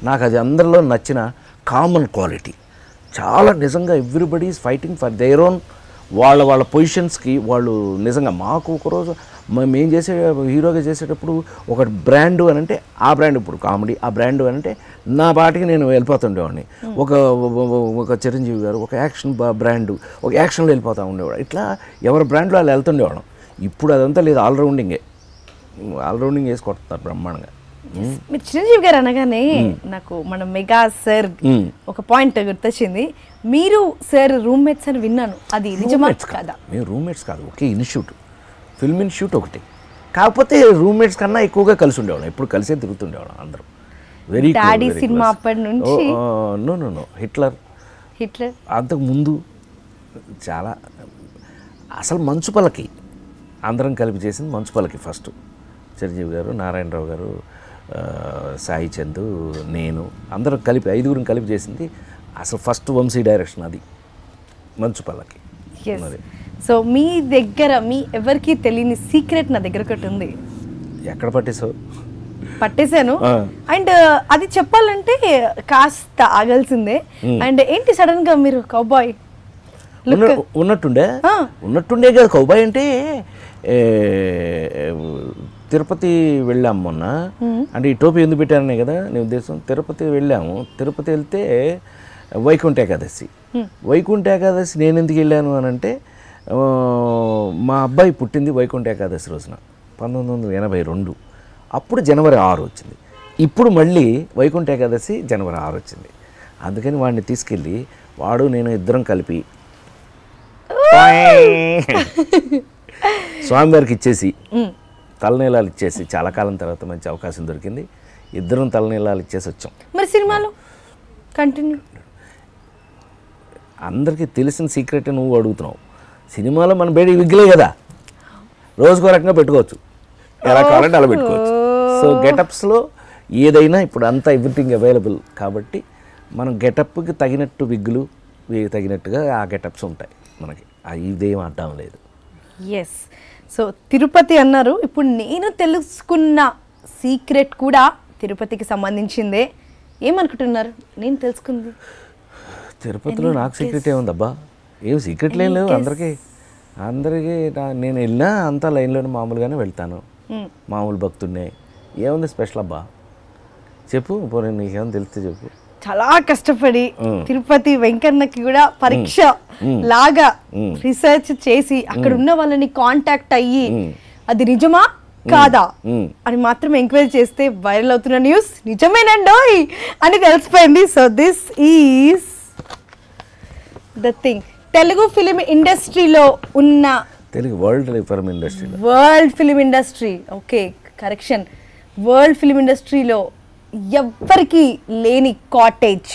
నాకు అది అందరిలో నచ్చిన కామన్ క్వాలిటీ. చాలా నిజంగా everybody is fighting for their own వాళ్ళ పొజిషన్స్కి వాళ్ళు. నిజంగా మాకు ఒకరోజు మేము చేసే హీరోగా చేసేటప్పుడు ఒక బ్రాండు అని అంటే ఆ బ్రాండ్, ఇప్పుడు కామెడీ ఆ బ్రాండు అని అంటే నా పాటికి నేను వెళ్ళిపోతుండేవాడిని. ఒక చిరంజీవి గారు ఒక యాక్షన్ బ్రాండు, ఒక యాక్షన్లో వెళ్ళిపోతూ ఉండేవాడు. ఇట్లా ఎవరి బ్రాండ్లో వాళ్ళు వెళ్తుండేవాళ్ళం. ఇప్పుడు అదంతా లేదు, ఆల్రౌండింగ్ వేసి కొడుతున్నారు బ్రహ్మాండంగా.
మీరు చిరంజీవి గారు అనగానే నాకు మన మెగా సార్ ఒక పాయింట్ గుర్తొచ్చింది. మీరు సార్ రూమ్మేట్స్ అని విన్నాను, అది నిజమా కాదా?
మేము రూమ్మేట్స్ కాదు, ఒకే ఇన్స్టిట్యూట్, ఫిల్మ్ ఇన్స్టిట్యూట్ ఒకటి. కాకపోతే రూమ్మేట్స్ కన్నా ఎక్కువగా కలిసి ఉండేవాళ్ళం, ఎప్పుడు కలిసే తిరుగుతుండేవాళ్ళం అందరం. వెరీ
డాడీ సినిమా అప్పటి నుంచి.
నో హిట్లర్ అంతకు ముందు చాలా. అసలు మంచు పల్లకి అందరం కలిపి చేసింది మంచు పల్లకి ఫస్ట్. చిరంజీవి గారు, నారాయణరావు గారు, సాయి చందు, నేను అందరం కలిపి 5గురం కలిపి చేసింది అసలు ఫస్ట్ వంశీ డైరెక్షన్ అది మంచు పల్లకి.
సో మీ దగ్గర మీ ఎవరికి తెలియని సీక్రెట్ నా దగ్గర ఒకటి ఉంది.
ఎక్కడ
పట్టేశాను అండ్ అది చెప్పాలంటే కాస్త ఆగాల్సిందే. అండ్ ఏంటి సడన్ గా మీరు కౌబాయ్
ఉన్నట్టుండే కదా. కౌబాయ్ అంటే తిరుపతి వెళ్ళాము మొన్న. అంటే ఈ టోపీ ఎందుకు పెట్టారనే కదా నీ ఉద్దేశం. తిరుపతి వెళ్ళాము. తిరుపతి వెళ్తే వైకుంఠ ఏకాదశి నేను ఎందుకు వెళ్ళాను అని అంటే మా అబ్బాయి పుట్టింది వైకుంఠ ఏకాదశి రోజున 1982. అప్పుడు జనవరి 6 వచ్చింది. ఇప్పుడు మళ్ళీ వైకుంఠ ఏకాదశి జనవరి 6 వచ్చింది. అందుకని వాడిని తీసుకెళ్ళి వాడు నేను ఇద్దరం కలిపి స్వామివారికి ఇచ్చేసి తలనీలాలు ఇచ్చేసి, చాలా కాలం తర్వాత మంచి అవకాశం దొరికింది, ఇద్దరం తలనీలాలు ఇచ్చేసి వచ్చాం.
మరి సినిమాలో కంటిన్యూ
అందరికీ తెలిసిన సీక్రెట్ నువ్వు అడుగుతున్నావు. సినిమాలో మన బేడి విగ్గులే కదా, రోజుకో రకంగా పెట్టుకోవచ్చు, ఎలా కావాలంటే అలా పెట్టుకోవచ్చు. సో గెటప్స్లో ఏదైనా ఇప్పుడు అంతా ఎవ్రీథింగ్ అవైలబుల్ కాబట్టి మనం గెటప్కి తగినట్టు విగ్గులు తగినట్టుగా ఆ గెటప్స్ ఉంటాయి మనకి. ఇదేం అడ్డం లేదు.
ఎస్. సో తిరుపతి అన్నారు, ఇప్పుడు నేను తెలుసుకున్న సీక్రెట్ కూడా తిరుపతికి సంబంధించిందే. ఏమనుకుంటున్నారు నేను తెలుసుకుంది?
తిరుపతిలో నాకు సీక్రెట్ ఏముందబ్బా, ఏం సీక్రెట్లు ఏం లేవు. అందరికీ నేను వెళ్ళినా అంతా లైన్లోనే మామూలుగానే వెళ్తాను, మామూలు భక్తుడినే. ఏముంది స్పెషల్ అబ్బా చెప్పు, పోనీ నీకేమో తెలిస్తే చెప్పు.
చాలా కష్టపడి తిరుపతి వెంకన్నకి కూడా పరీక్ష లాగా రీసెర్చ్ చేసి అక్కడ ఉన్న వాళ్ళని కాంటాక్ట్ అయ్యి అది నిజమా కాదా అని మాత్రం ఎంక్వైరీ చేస్తే వైరల్ అవుతున్న న్యూస్ నిజమేనండోయ్ అని తెలిసిపోయింది. So this is the thing. Telugu film ఇండస్ట్రీలో ఉన్న world film industry okay correction, world film ఇండస్ట్రీలో ఎవ్వరికి లేని కాటేజ్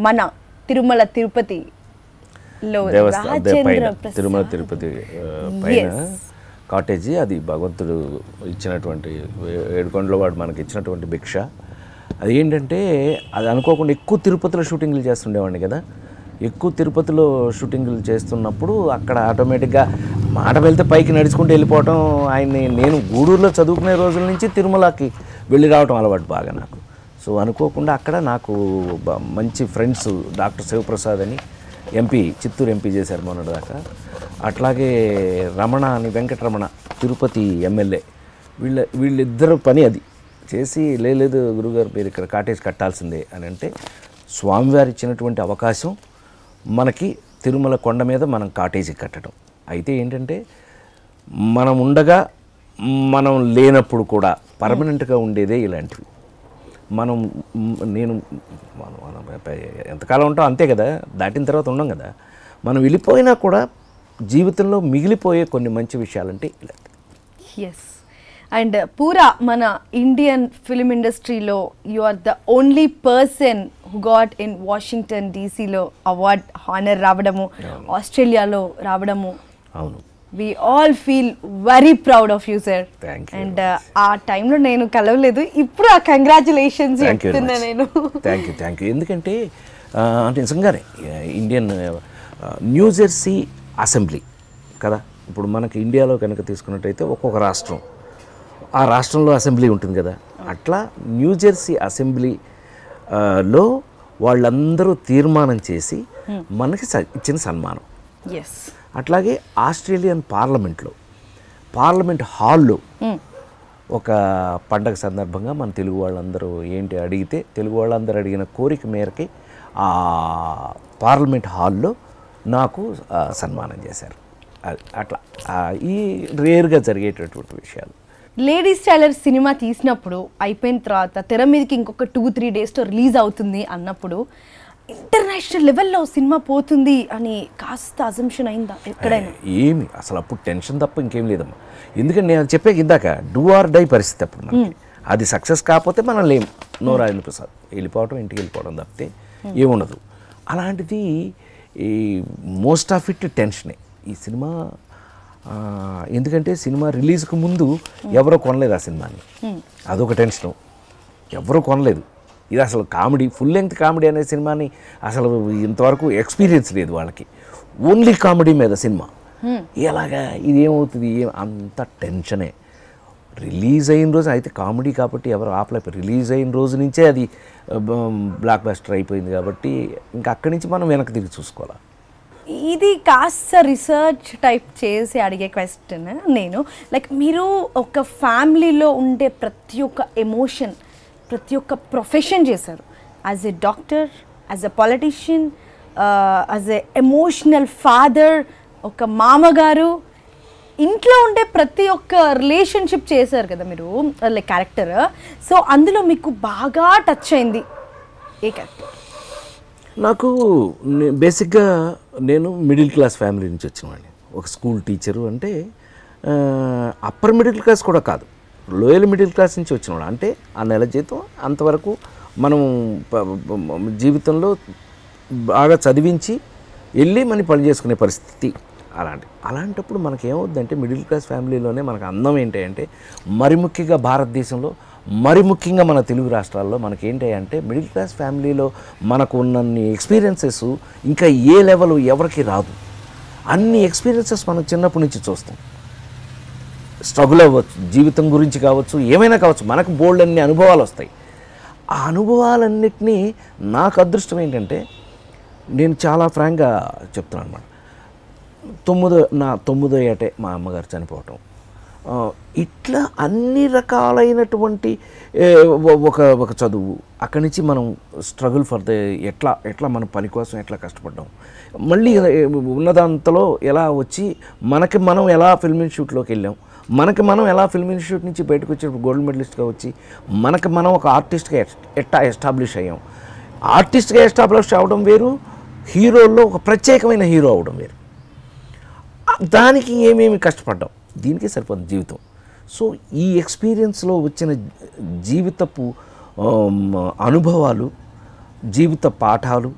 మన తిరుమల తిరుపతిలో
తిరుమల తిరుపతి పైన కాటేజీ, అది భగవంతుడు ఇచ్చినటువంటి ఏడుకొండల వాడు మనకి ఇచ్చినటువంటి భిక్ష. అది ఏంటంటే అది అనుకోకుండా ఎక్కువ తిరుపతిలో షూటింగ్లు చేస్తుండేవాడిని కదా. ఎక్కువ తిరుపతిలో షూటింగ్లు చేస్తున్నప్పుడు అక్కడ ఆటోమేటిక్గా మాట వెళ్తే పైకి నడుచుకుంటూ వెళ్ళిపోవటం. నేను గూడూరులో చదువుకునే రోజుల నుంచి తిరుమలకి వెళ్ళి రావటం అలవాటు బాగా నాకు. సో అనుకోకుండా అక్కడ నాకు మంచి ఫ్రెండ్స్ డాక్టర్ శివప్రసాద్ అని ఎంపీ, చిత్తూరు ఎంపీ చేశారు మొన్నటిదాకా. అట్లాగే రమణ అని, వెంకటరమణ తిరుపతి ఎమ్మెల్యే, వీళ్ళిద్దరు పని అది చేసి, లేదు గురుగారు మీరు ఇక్కడ కాటేజ్ కట్టాల్సిందే అని అంటే, స్వామివారు ఇచ్చినటువంటి అవకాశం మనకి తిరుమల కొండ మీద మనం కాటేజీ కట్టడం. అయితే ఏంటంటే మనం ఉండగా మనం లేనప్పుడు కూడా పర్మనెంట్గా ఉండేదే ఇలాంటివి. నేను ఎంతకాలం ఉంటాం అంతే కదా, దాటిన తర్వాత ఉండం కదా. మనం వెళ్ళిపోయినా కూడా జీవితంలో మిగిలిపోయే కొన్ని మంచి విషయాలంటే ఇలాంటి.
ఎస్. అండ్ పూరా మన ఇండియన్ ఫిల్మ్ ఇండస్ట్రీలో you are the only person who got in Washington డీసీలో అవార్డ్ హానర్ రావడము, ఆస్ట్రేలియాలో రావడము.
అవును,
we all feel very proud of you, sir.
Thank you.
And ఆ టైంలో నేను కలవలేదు, ఇప్పుడు ఆ కంగ్రాచులేషన్స్ చెప్తున్నా నేను.
Thank you. ఎందుకంటే అంటే నిజంగానే ఇండియన్ న్యూజెర్సీ అసెంబ్లీ కదా, ఇప్పుడు మనకి ఇండియాలో కనుక తీసుకున్నట్టయితే ఒక్కొక్క రాష్ట్రం, ఆ రాష్ట్రంలో అసెంబ్లీ ఉంటుంది కదా, అట్లా న్యూజెర్సీ అసెంబ్లీలో వాళ్ళందరూ తీర్మానం చేసి మనకి ఇచ్చిన సన్మానం.
ఎస్.
అట్లాగే ఆస్ట్రేలియన్ పార్లమెంట్ హాల్లో ఒక పండగ సందర్భంగా మన తెలుగు వాళ్ళందరూ ఏంటి అడిగితే, తెలుగు వాళ్ళందరూ అడిగిన కోరిక మేరకి ఆ పార్లమెంట్ హాల్లో నాకు సన్మానం చేశారు. అట్లా ఈ రేర్గా జరిగేటటువంటి విషయాలు.
లేడీస్ టైలర్ సినిమా తీసినప్పుడు అయిపోయిన తర్వాత తెర మీదకి ఇంకొక 2-3 డేస్లో రిలీజ్ అవుతుంది అన్నప్పుడు ఇంటర్నేషనల్ లెవెల్లో సినిమా పోతుంది అని కాస్త అజంప్షన్ అయిందా ఎక్కడైనా?
ఏమి అసలు అప్పుడు టెన్షన్ తప్ప ఇంకేం లేదమ్మా. ఎందుకంటే నేను చెప్పాక ఇందాక డూ ఆర్ డై పరిస్థితి అప్పుడు మనకి. అది సక్సెస్ కాకపోతే మనం లేము, నో రాజేంద్ర ప్రసాద్, వెళ్ళిపోవడం, ఇంటికి వెళ్ళిపోవడం తప్పితే ఏముండదు. అలాంటిది ఈ మోస్ట్ ఆఫ్ ఇట్ టెన్షనే ఈ సినిమా. ఎందుకంటే సినిమా రిలీజ్కి ముందు ఎవరో కొనలేదు ఆ సినిమాని, అదొక టెన్షను. ఎవరో కొనలేదు. ఇది అసలు కామెడీ, ఫుల్ లెంగ్త్ కామెడీ అనే సినిమాని అసలు ఇంతవరకు ఎక్స్పీరియన్స్ లేదు వాళ్ళకి. ఓన్లీ కామెడీ మీద సినిమా ఎలాగా, ఇదేమవుతుంది, అంత టెన్షనే. రిలీజ్ అయిన రోజు అయితే కామెడీ కాబట్టి ఎవరు ఆపలేకపోయి, రిలీజ్ అయిన రోజు నుంచే అది బ్లాక్ బస్టర్ అయిపోయింది కాబట్టి ఇంకా అక్కడి నుంచి మనం వెనక్కి తిరిగి చూసుకోవాలి.
ఇది కాస్త రీసెర్చ్ టైప్ చేసి అడిగే క్వశ్చన్ నేను. లైక్ మీరు ఒక ఫ్యామిలీలో ఉండే ప్రతి ఒక్క ఎమోషన్, ప్రతి ఒక్క ప్రొఫెషన్ చేశారు. As a doctor, as a politician, as a emotional father, ఒక మామగారు, ఇంట్లో ఉండే ప్రతి ఒక్క రిలేషన్షిప్ చేశారు కదా మీరు, లైక్ క్యారెక్టర్. సో అందులో మీకు బాగా టచ్ అయింది ఏ క్యారెక్టర్?
నాకు బేసిక్గా నేను మిడిల్ క్లాస్ ఫ్యామిలీ నుంచి వచ్చినవాడిని. ఒక స్కూల్ టీచరు అంటే అప్పర్ మిడిల్ క్లాస్ కూడా కాదు, లోయర్ మిడిల్ క్లాస్ నుంచి వచ్చినవాడు. అంటే ఆ నెల జీతం అంతవరకు మనం జీవితంలో బాగా చదివించి వెళ్ళి మనం పని చేసుకునే పరిస్థితి అలాంటప్పుడు మనకేమవుద్దంటే మిడిల్ క్లాస్ ఫ్యామిలీలోనే మనకు అందం ఏంటంటే, మరి ముఖ్యంగా భారతదేశంలో, మరి ముఖ్యంగా మన తెలుగు రాష్ట్రాల్లో మనకేంటి అంటే మిడిల్ క్లాస్ ఫ్యామిలీలో మనకు ఉన్నన్ని ఎక్స్పీరియన్సెస్ ఇంకా ఏ లెవెల్ ఎవరికి రాదు. అన్ని ఎక్స్పీరియన్సెస్ మనం చిన్నప్పటి నుంచి చూస్తాం. స్ట్రగుల్ అవ్వచ్చు, జీవితం గురించి కావచ్చు, ఏమైనా కావచ్చు, మనకు బోల్డ్ అన్ని అనుభవాలు వస్తాయి. ఆ అనుభవాలన్నిటినీ నాకు అదృష్టం ఏంటంటే, నేను చాలా ఫ్రాంక్గా చెప్తున్నాను అన్నమాట. 9వ ఏటే మా అమ్మగారు చనిపోవటం, ఇట్లా అన్ని రకాలైనటువంటి ఒక చదువు, అక్కడి నుంచి మనం స్ట్రగుల్ ఫర్ ద ఎట్లా మన పని కోసం ఎట్లా కష్టపడ్డాం, మళ్ళీ ఉన్నదంతలో ఎలా వచ్చి మనకి మనం ఎలా ఫిల్మ్ ఇన్స్టిట్యూట్లోకి వెళ్ళాం, మనకి మనం ఎలా ఫిల్మ్ ఇన్స్టిట్యూట్ నుంచి బయటకు వచ్చి గోల్డ్ మెడలిస్ట్గా వచ్చి మనకి మనం ఒక ఆర్టిస్ట్గా ఎట్లా ఎస్టాబ్లిష్ అయ్యాం. ఆర్టిస్ట్గా ఎస్టాబ్లిష్ అవ్వడం వేరు, హీరోల్లో ఒక ప్రత్యేకమైన హీరో అవ్వడం వేరు. దానికి ఏమేమి కష్టపడ్డాం, దీనికే సరిపోతుంది జీవితం. సో ఈ ఎక్స్పీరియన్స్లో వచ్చిన జీవితపు అనుభవాలు, జీవిత పాఠాలు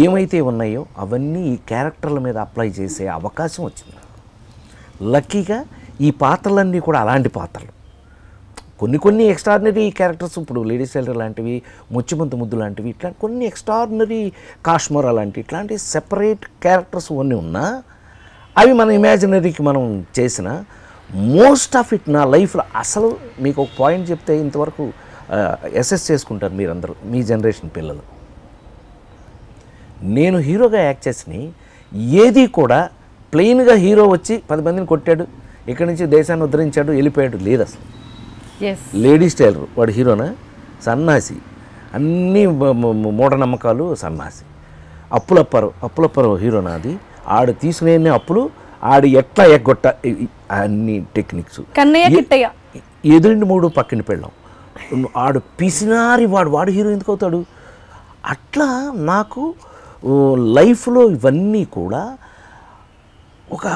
ఏమైతే ఉన్నాయో అవన్నీ ఈ క్యారెక్టర్ల మీద అప్లై చేసే అవకాశం వచ్చింది. లక్కీగా ఈ పాత్రలన్నీ కూడా అలాంటి పాత్రలు. కొన్ని ఎక్స్ట్రాడినరీ క్యారెక్టర్స్, ఇప్పుడు లేడీస్ టైలర్ లాంటివి, ముచ్చిమంతు ముద్దు లాంటివి, ఇట్లా కొన్ని ఎక్స్ట్రాడినరీ కాశ్మోరా లాంటి ఇట్లాంటి సెపరేట్ క్యారెక్టర్స్ అన్నీ ఉన్నా అవి మన ఇమాజినరీకి మనం చేసిన మోస్ట్ ఆఫ్ ఇట్ నా లైఫ్లో అసలు మీకు ఒక పాయింట్ చెప్తే ఇంతవరకు అసెస్ చేసుకుంటారు మీరందరూ, మీ జనరేషన్ పిల్లలు. నేను హీరోగా యాక్ట్ చేసిన ఏది కూడా ప్లెయిన్గా హీరో వచ్చి 10 మందిని కొట్టాడు, ఇక్కడి నుంచి దేశాన్ని ఉద్ధరించాడు, వెళ్ళిపోయాడు లేదు అసలు. లేడీస్ టైలర్ వాడు హీరోనా, సన్నాసి, అన్నీ మూఢనమ్మకాలు, సన్నాసి. అప్పులప్పారు హీరోనా, అది ఆడు తీసుకునే అప్పులు, ఆడు ఎట్లా ఎగ్గొట్ట, అన్ని టెక్నిక్స్. ఎదురిండి 3 పక్కన పెళ్ళాం, ఆడు పిసినారి వాడు హీరో ఎందుకు అవుతాడు. అట్లా నాకు లైఫ్లో ఇవన్నీ కూడా ఒక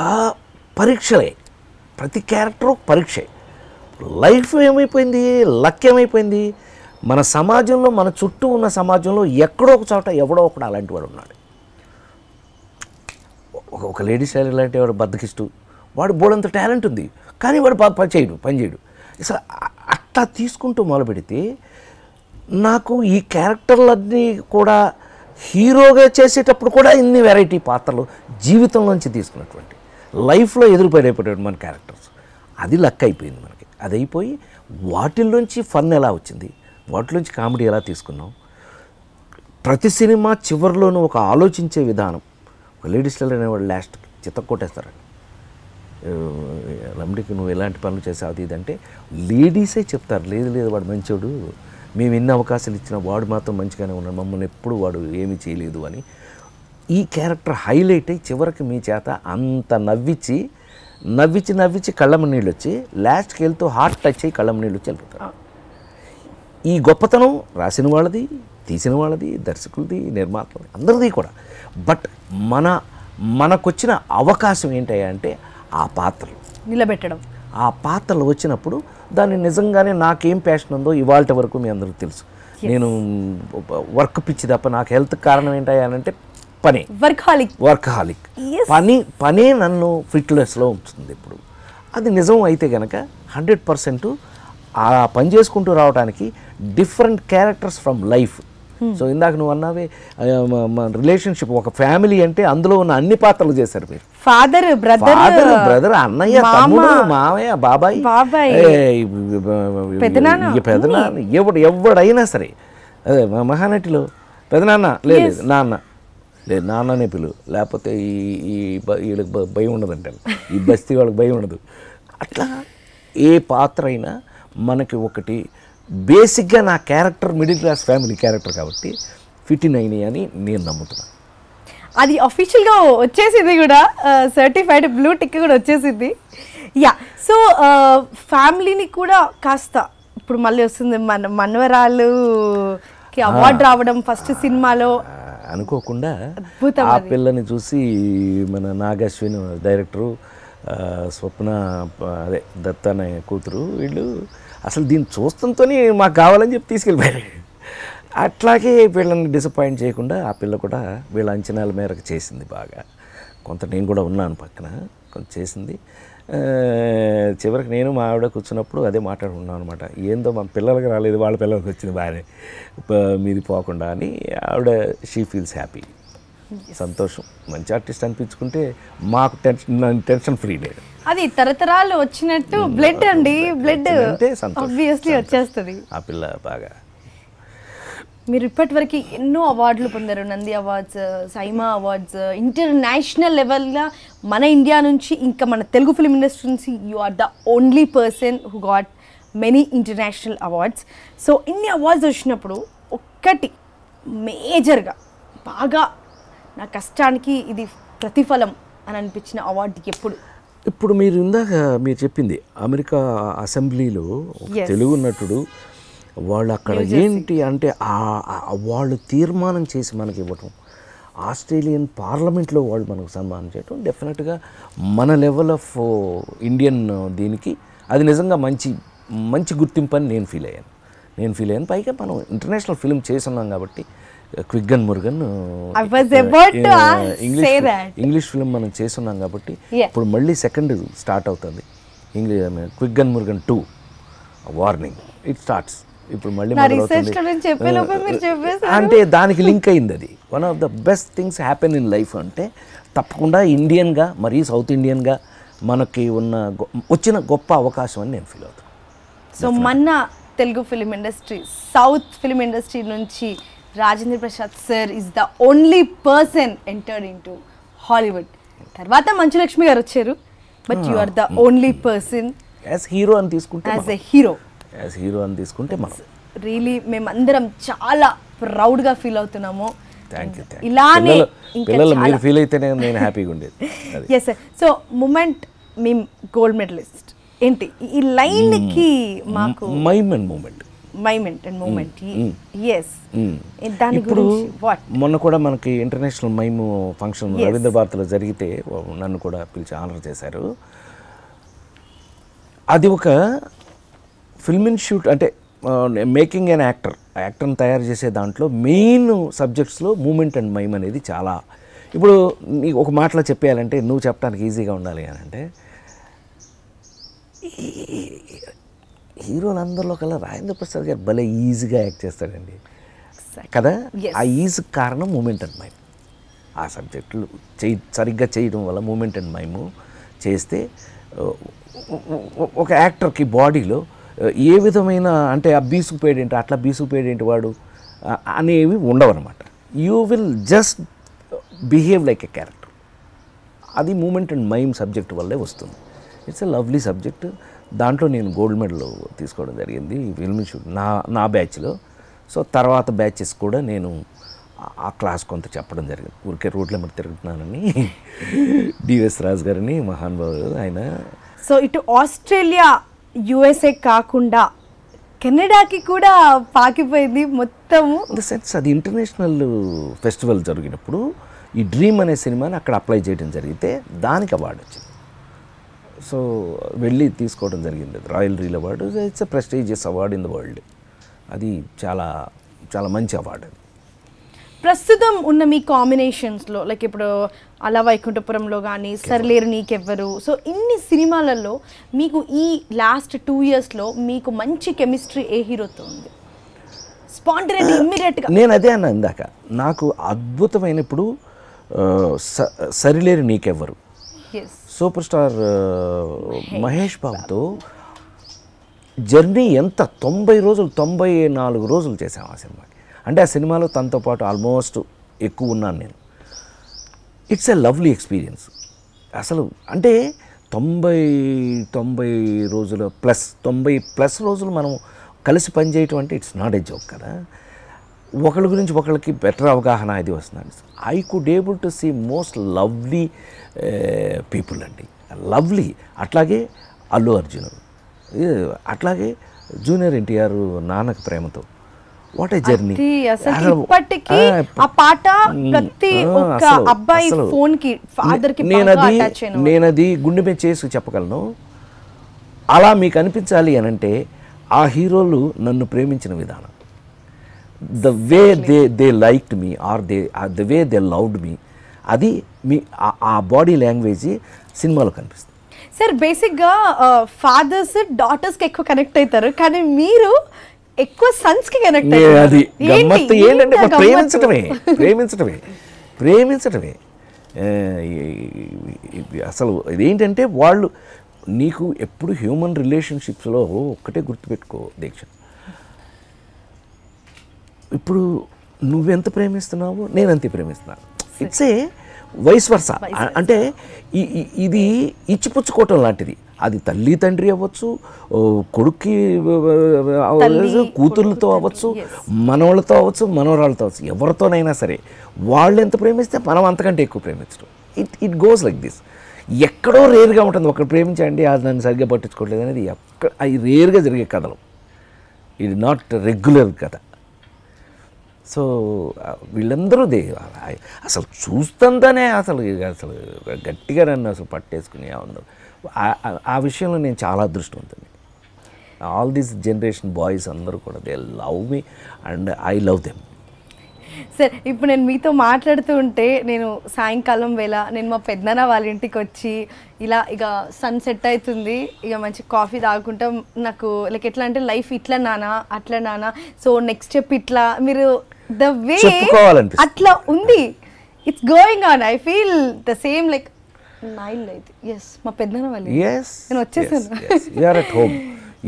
పరీక్షలే, ప్రతి క్యారెక్టర్ పరీక్షే. లైఫ్ ఏమైపోయింది, లక్ ఏమైపోయింది, మన సమాజంలో, మన చుట్టూ ఉన్న సమాజంలో ఎక్కడో ఒక చోట ఎవడో ఒకడు అలాంటి వాడు ఉన్నాడు. ఒక లేడీస్ టైలర్ లాంటి వాడు బద్దకిస్తూ, వాడు బోడంత టాలెంట్ ఉంది, కానీ వాడు పని చేయడు. అసలు అట్లా తీసుకుంటూ మొదలుపెడితే నాకు ఈ క్యారెక్టర్లన్నీ కూడా హీరోగా చేసేటప్పుడు కూడా ఇన్ని వెరైటీ పాత్రలు జీవితంలోంచి తీసుకున్నటువంటి లైఫ్లో ఎదురుపడేపడేటువంటి మన క్యారెక్టర్స్, అది లక్ అయిపోయింది మనకి. అది అయిపోయి వాటిల్లోంచి ఫన్ ఎలా వచ్చింది, వాటిలోంచి కామెడీ ఎలా తీసుకున్నాం, ప్రతి సినిమా చివరిలోనూ ఒక ఆలోచించే విధానం. ఒక లేడీస్ టైలర్ అనేవాడు లాస్ట్ చిత్త కొట్టేస్తారండి, లంబడికి నువ్వు ఎలాంటి పనులు చేసావు అది ఇదంటే లేడీసే చెప్తారు, లేదు వాడు మంచోడు, మేము ఎన్ని అవకాశాలు ఇచ్చినా వాడు మాత్రం మంచిగానే ఉన్నాడు, మమ్మల్ని ఎప్పుడు వాడు ఏమీ చేయలేదు అని. ఈ క్యారెక్టర్ హైలైట్ అయ్యి చివరికి మీ చేత అంత నవ్వించి కళ్ళమ్మ నీళ్ళు వచ్చి లాస్ట్కి వెళ్తూ హార్ట్ టచ్ అయ్యి కళ్ళమ్మ నీళ్ళు వచ్చి వెళ్ళిపోతారు. ఈ గొప్పతనం రాసిన వాళ్ళది, తీసిన వాళ్ళది, దర్శకులది, నిర్మాతలది, అందరిది కూడా. బట్ మనకొచ్చిన అవకాశం ఏంటయ్యా అంటే ఆ పాత్రలు
నిలబెట్టడం.
ఆ పాత్రలు వచ్చినప్పుడు దాన్ని నిజంగానే నాకేం ప్యాషన్ ఉందో ఇవాళ వరకు మీ అందరికీ తెలుసు. నేను వర్క్ పిచ్చి తప్ప నాకు హెల్త్ కారణం ఏంటయ్యా అంటే పని, వర్కహాలిక్. పనే నన్ను ఫిట్నెస్లో ఉంచుతుంది ఇప్పుడు. అది నిజం అయితే కనుక 100% ఆ పని చేసుకుంటూ రావడానికి different characters from life. So ఇందాక నువ్వు అన్నావే రిలేషన్షిప్, ఒక ఫ్యామిలీ అంటే అందులో ఉన్న అన్ని పాత్రలు చేశారు మీరు.
ఫాదర్,
బ్రదర్, అన్నయ్య, తమ్ముడు, మావయ్య, బాబాయ్, పెదనాన్న, ఎవడైనా సరే. అదే మహానటిలో పెదనాన్న లేదు, నాన్ననే పిలువు, లేకపోతే వీళ్ళకి భయం ఉండదంటే, ఈ బస్తీ వాళ్ళకి భయం ఉండదు. అట్లా ఏ పాత్ర అయినా మనకి ఒకటి బేసిక్గా నా character middle class family character కాబట్టి ఫిట్ ఇన్ అయినాయి అని నేను నమ్ముతున్నాను.
అది అఫీషియల్గా వచ్చేసింది కూడా, సర్టిఫైడ్ బ్లూ టిక్ కూడా వచ్చేసింది. యా, సో ఫ్యామిలీని కూడా కాస్త ఇప్పుడు మళ్ళీ వస్తుంది మనవరాలుకి అవార్డు రావడం ఫస్ట్ సినిమాలో
అనుకోకుండా. ఆ పిల్లని చూసి మన నాగశ్విన్ డైరెక్టరు, స్వప్న అదే దత్త అనే కూతురు, వీళ్ళు అసలు దీన్ని చూస్తుంటేనే మాకు కావాలని చెప్పి తీసుకెళ్ళిపోయారు. అట్లాగే వీళ్ళని డిసప్పాయింట్ చేయకుండా ఆ పిల్ల కూడా వీళ్ళ అంచనాల మేరకు చేసింది బాగా. కొంత నేను కూడా ఉన్నాను పక్కన, కొంత చేసింది. చివరికి నేను మా ఆవిడ కూర్చున్నప్పుడు అదే మాట్లాడుకున్నాను అనమాట. ఏందో మా పిల్లలకి రాలేదు, వాళ్ళ పిల్లలకి వచ్చింది బాగానే, మీది పోకుండా అని. ఆవిడ షీ ఫీల్స్ హ్యాపీ, సంతోషం. మంచి ఆర్టిస్ట్ అనిపించుకుంటే మాకు టెన్షన్ ఫ్రీ లేదు.
అది తరతరాలు వచ్చినట్టు బ్లడ్ అండి, బ్లడ్ ఆబ్వియస్లీ వచ్చేస్తుంది.
ఆ పిల్ల బాగా.
మీరు ఇప్పటివరకు ఎన్నో అవార్డులు పొందారు, Nandi awards, SIIMA awards, international లెవెల్గా మన ఇండియా నుంచి, ఇంకా మన తెలుగు ఫిల్మ్ ఇండస్ట్రీ నుంచి you are the only person who got many international awards. So ఇన్ని అవార్డ్స్ వచ్చినప్పుడు ఒక్కటి మేజర్గా బాగా నా కష్టానికి ఇది ప్రతిఫలం అని అనిపించిన అవార్డు ఎప్పుడు?
ఇప్పుడు మీరు ఇందాక మీరు చెప్పింది అమెరికా అసెంబ్లీలో తెలుగు నటుడు, వాళ్ళు అక్కడ ఏంటి అంటే వాళ్ళు తీర్మానం చేసి మనకి ఇవ్వటం, ఆస్ట్రేలియన్ పార్లమెంట్లో వాళ్ళు మనకు సన్మానం చేయటం, డెఫినెట్గా మన లెవెల్ ఆఫ్ ఇండియన్ దీనికి అది నిజంగా మంచి గుర్తింపు అని నేను ఫీల్ అయ్యాను. పైగా మనం ఇంటర్నేషనల్ ఫిల్మ్ చేస్తున్నాం కాబట్టి, quick and Murugan English film మనం చేస్తున్నాం కాబట్టి ఇప్పుడు మళ్ళీ సెకండ్ స్టార్ట్ అవుతుంది. English quick gun Murugan 2 warning it starts. ఇప్పుడు మళ్ళీ
నా రీసెర్చ్లో నేను చెప్పేలోపే మీరు చెప్పేశారు.
అంటే దానికి లింక్ అయింది అది. One of the best things happen in life అంటే తప్పకుండా ఇండియన్గా మరీ సౌత్ ఇండియన్గా మనకి వచ్చిన గొప్ప అవకాశం అని నేను ఫీల్ అవుతాను.
సో మన Telugu film industry, south film industry నుంచి Rajendra Prasad sir is the only person entered in to Hollywood. తర్వాత మంచులక్ష్మి గారు వచ్చారు, but you are the only person
as hero అని తీసుకుంటే,
యాజ్ ఎ హీరో
అని తీసుకుంటే మనం
రియలీ మేమందరం చాలా ప్రౌడ్గా ఫీల్ అవుతున్నాము.
Thank you.
ఇలానే
పిల్లలు మీరు ఫీల్ అయితేనే నేను హ్యాపీగా ఉండేది.
Yes sir. సో మూమెంట్ మేము గోల్డ్ మెడలిస్ట్ ఏంటి ఈ లైన్కి మాకు మైమెంట్ అండ్ మూమెంట్ ఎస్ దాని గురించి వాట్
మొన్న కూడా మనకి ఇంటర్నేషనల్ మైమ్ ఫంక్షన్ రవీంద్ర భారతిలో జరిగితే నన్ను కూడా పిలిచి ఆనర్ చేశారు. అది ఒక ఫిల్మ్ ఇన్స్టిట్యూట్ అంటే మేకింగ్ అన్ యాక్టర్ని తయారు చేసే దాంట్లో మెయిన్ సబ్జెక్ట్స్లో మూమెంట్ అండ్ మైమ్ అనేది చాలా. ఇప్పుడు నీకు ఒక మాటలో చెప్పేయాలంటే నువ్వు చెప్పడానికి ఈజీగా ఉండాలి అని అంటే హీరోలందరిలో కల్లా రాజేంద్ర ప్రసాద్ గారు భలే ఈజీగా యాక్ట్ చేస్తాడండి కదా. ఆ ఈజీ కారణం మూమెంట్ అండ్ మైమ్. ఆ సబ్జెక్టులు సరిగ్గా చేయడం వల్ల మూమెంట్ అండ్ మైము చేస్తే ఒక యాక్టర్కి బాడీలో ఏ విధమైన అంటే ఆ బీసుకుపోయేడేంటి అట్లా బీసుకుపోయేడేంటి వాడు అనేవి ఉండవన్నమాట. You will just behave like a character. అది మూమెంట్ అండ్ మైమ్ సబ్జెక్ట్ వల్లే వస్తుంది. It's a lovely subject. దాంట్లో నేను గోల్డ్ మెడల్ తీసుకోవడం జరిగింది ఈ ఫిల్మ్ ఇన్స్టిట్యూట్ నా బ్యాచ్లో. సో తర్వాత బ్యాచెస్ కూడా నేను ఆ క్లాస్ కొంత చెప్పడం జరిగింది. ఊరికే రోడ్ల మీద తిరుగుతున్నానని డివిఎస్ రాజు గారిని మహానుభావుడు ఆయన.
సో ఇటు ఆస్ట్రేలియా యుఎస్ఏ కాకుండా కెనడాకి కూడా పాకిపోయింది మొత్తము.
ఇన్ ద సెన్స్ అది ఇంటర్నేషనల్ ఫెస్టివల్ జరిగినప్పుడు ఈ డ్రీమ్ అనే సినిమాని అక్కడ అప్లై చేయడం జరిగితే దానికి అవార్డు వచ్చింది. సో వెళ్ళి తీసుకోవడం జరిగింది. Royal reel award it's a prestigious award in the world. అది చాలా చాలా మంచి అవార్డు. అది
ప్రస్తుతం ఉన్న మీ కాంబినేషన్స్లో లైక్ ఇప్పుడు అలా వైకుంఠపురంలో కానీ సరిలేరు నీకెవ్వరు, సో ఇన్ని సినిమాలలో మీకు ఈ లాస్ట్ 2 yearsలో మీకు మంచి కెమిస్ట్రీ ఏ హీరోతో ఉంది? స్పాంటేనిటీ ఇమ్మీడియట్గా.
నేను అదే అన్నా ఇందాక, నాకు అద్భుతమైన ఇప్పుడు సరిలేరు నీకెవ్వరు సూపర్ స్టార్ మహేష్ బాబుతో జర్నీ ఎంత 90 రోజులు 94 రోజులు చేసాం ఆ సినిమాకి. అంటే ఆ సినిమాలో తనతో పాటు ఆల్మోస్ట్ ఎక్కువ ఉన్నాను నేను. ఇట్స్ ఎ లవ్లీ ఎక్స్పీరియన్స్ అసలు. అంటే 90 రోజుల ప్లస్ 90+ రోజులు మనం కలిసి పనిచేయటం అంటే ఇట్స్ నాట్ ఎ జోక్ కదా. ఒకళ్ళ గురించి ఒకళ్ళకి బెటర్ అవగాహన అది వస్తుంది. I could able to see most lovely people అండి, లవ్లీ. అట్లాగే అల్లు అర్జున్, అట్లాగే junior NTR Nannaku Prematho what a journey. నేనది గుండె మీద చేసి చెప్పగలను. అలా మీకు అనిపించాలి అని అంటే ఆ హీరోలు నన్ను ప్రేమించిన విధానం, the way they liked me or the way they loved me, అది మీ ఆ బాడీ లాంగ్వేజ్ సినిమాలో కనిపిస్తుంది.
సార్ బేసిక్గా ఫాదర్స్ డాటర్స్కి ఎక్కువ కనెక్ట్ అవుతారు, కానీ మీరు ఎక్కువ సన్స్కి కనెక్ట్ అయ్యారు.
అది గమ్మత్తు ఏంటంటే ప్రేమించటమే అసలు. ఇదేంటంటే వాళ్ళు నీకు ఎప్పుడు హ్యూమన్ రిలేషన్షిప్స్లో ఒక్కటే గుర్తుపెట్టుకో దీక్ష, ఇప్పుడు నువ్వెంత ప్రేమిస్తున్నావో నేనంతే ప్రేమిస్తున్నాను. It's a vice versa. అంటే ఇది ఇచ్చిపుచ్చుకోవటం లాంటిది. అది తల్లి తండ్రి అవ్వచ్చు, కొడుక్కి కూతుర్లతో అవ్వచ్చు, మనవాళ్ళతో అవ్వచ్చు, మనవరాళ్ళతో అవ్వచ్చు, ఎవరితోనైనా సరే వాళ్ళు ఎంత ప్రేమిస్తే మనం అంతకంటే ఎక్కువ ప్రేమించడం. It goes like this. ఎక్కడో రేర్గా ఉంటుంది ఒకరు ప్రేమించండి అది నన్ను సరిగ్గా పట్టించుకోవట్లేదు అనేది. అది రేర్గా జరిగే కథలు, ఇది నాట్ రెగ్యులర్ కథ. సో వీళ్ళందరూ అసలు చూస్తుందనే అసలు గట్టిగా నన్ను అసలు పట్టేసుకుని అందరూ. ఆ విషయంలో నేను చాలా అదృష్టవంతుని. ఆల్ దీస్ జనరేషన్ బాయ్స్ అందరూ కూడా they love me and I love them.
Sir ఇప్పుడు నేను మీతో మాట్లాడుతూ ఉంటే నేను సాయంకాలం వేళ నేను మా పెద్దనాన్న వాళ్ళ ఇంటికి వచ్చి ఇలా ఇక సన్ సెట్ అవుతుంది, ఇక మంచి కాఫీ తాగుకుంటా, నాకు లైక్ ఎట్లా అంటే లైఫ్ ఇట్లా నానా అట్లా నానా, సో నెక్స్ట్ స్టెప్ ఇట్లా, మీరు ద వే అట్లా ఉంది, it's going on. I feel the same like నైల్ అయితే ఎస్ మా పెద్దనాన్న వాళ్ళు నేను వచ్చేసాను.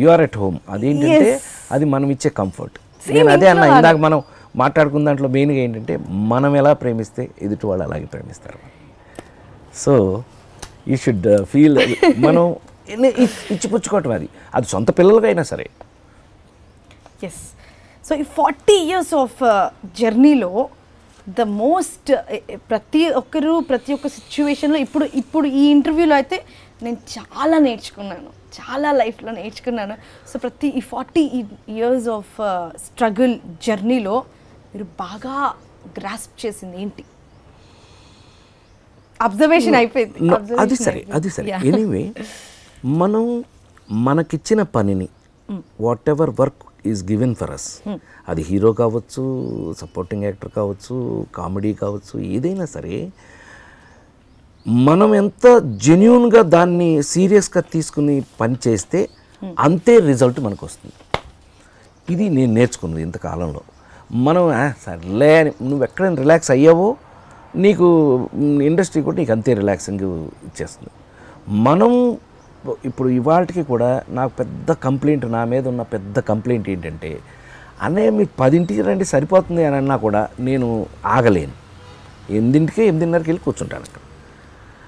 You are at home. అదేంటంటే అది మనం ఇచ్చే కంఫర్ట్. నేను అదే అన్న ఇందాక మనం మాట్లాడుకున్న దాంట్లో మెయిన్గా ఏంటంటే మనం ఎలా ప్రేమిస్తే ఎదుటి వాళ్ళు అలాగే ప్రేమిస్తారు. సో యూ షుడ్ ఫీల్ మనం ఇచ్చిపుచ్చుకోవటం అది సొంత పిల్లలకైనా సరే.
ఎస్. సో ఈ 40 years ఆఫ్ జర్నీలో ద మోస్ట్ ప్రతి ఒక్క సిచ్యువేషన్లో ఇప్పుడు ఈ ఇంటర్వ్యూలో అయితే నేను చాలా నేర్చుకున్నాను, చాలా లైఫ్లో నేర్చుకున్నాను. సో ప్రతి ఈ 40 years ఆఫ్ స్ట్రగుల్ జర్నీలో మీరు బాగా గ్రాస్ప్ చేసింది ఏంటి? అబ్జర్వేషన్ అయిపోయింది.
అది సరే ఎనీవే, మనం మనకిచ్చిన పనిని whatever work is given for us, అది హీరో కావచ్చు, సపోర్టింగ్ యాక్టర్ కావచ్చు, కామెడీ కావచ్చు, ఏదైనా సరే మనం ఎంత జెన్యూన్గా దాన్ని సీరియస్గా తీసుకుని పని చేస్తే అంతే రిజల్ట్ మనకు వస్తుంది. ఇది నేను నేర్చుకున్నది ఇంతకాలంలో. మనం సర్లే అని నువ్వు ఎక్కడైనా రిలాక్స్ అయ్యావో నీకు ఇండస్ట్రీ కూడా నీకు అంతే రిలాక్సింగ్ ఇచ్చేస్తుంది. మనం ఇప్పుడు ఇవాళకి కూడా నాకు పెద్ద కంప్లైంట్, నా మీద ఉన్న పెద్ద కంప్లైంట్ ఏంటంటే, అన్నయ్య మీరు 10ంటికి రండి సరిపోతుంది అని అన్నా కూడా నేను ఆగలేను. 8:30కి వెళ్ళి కూర్చుంటాను అక్కడ.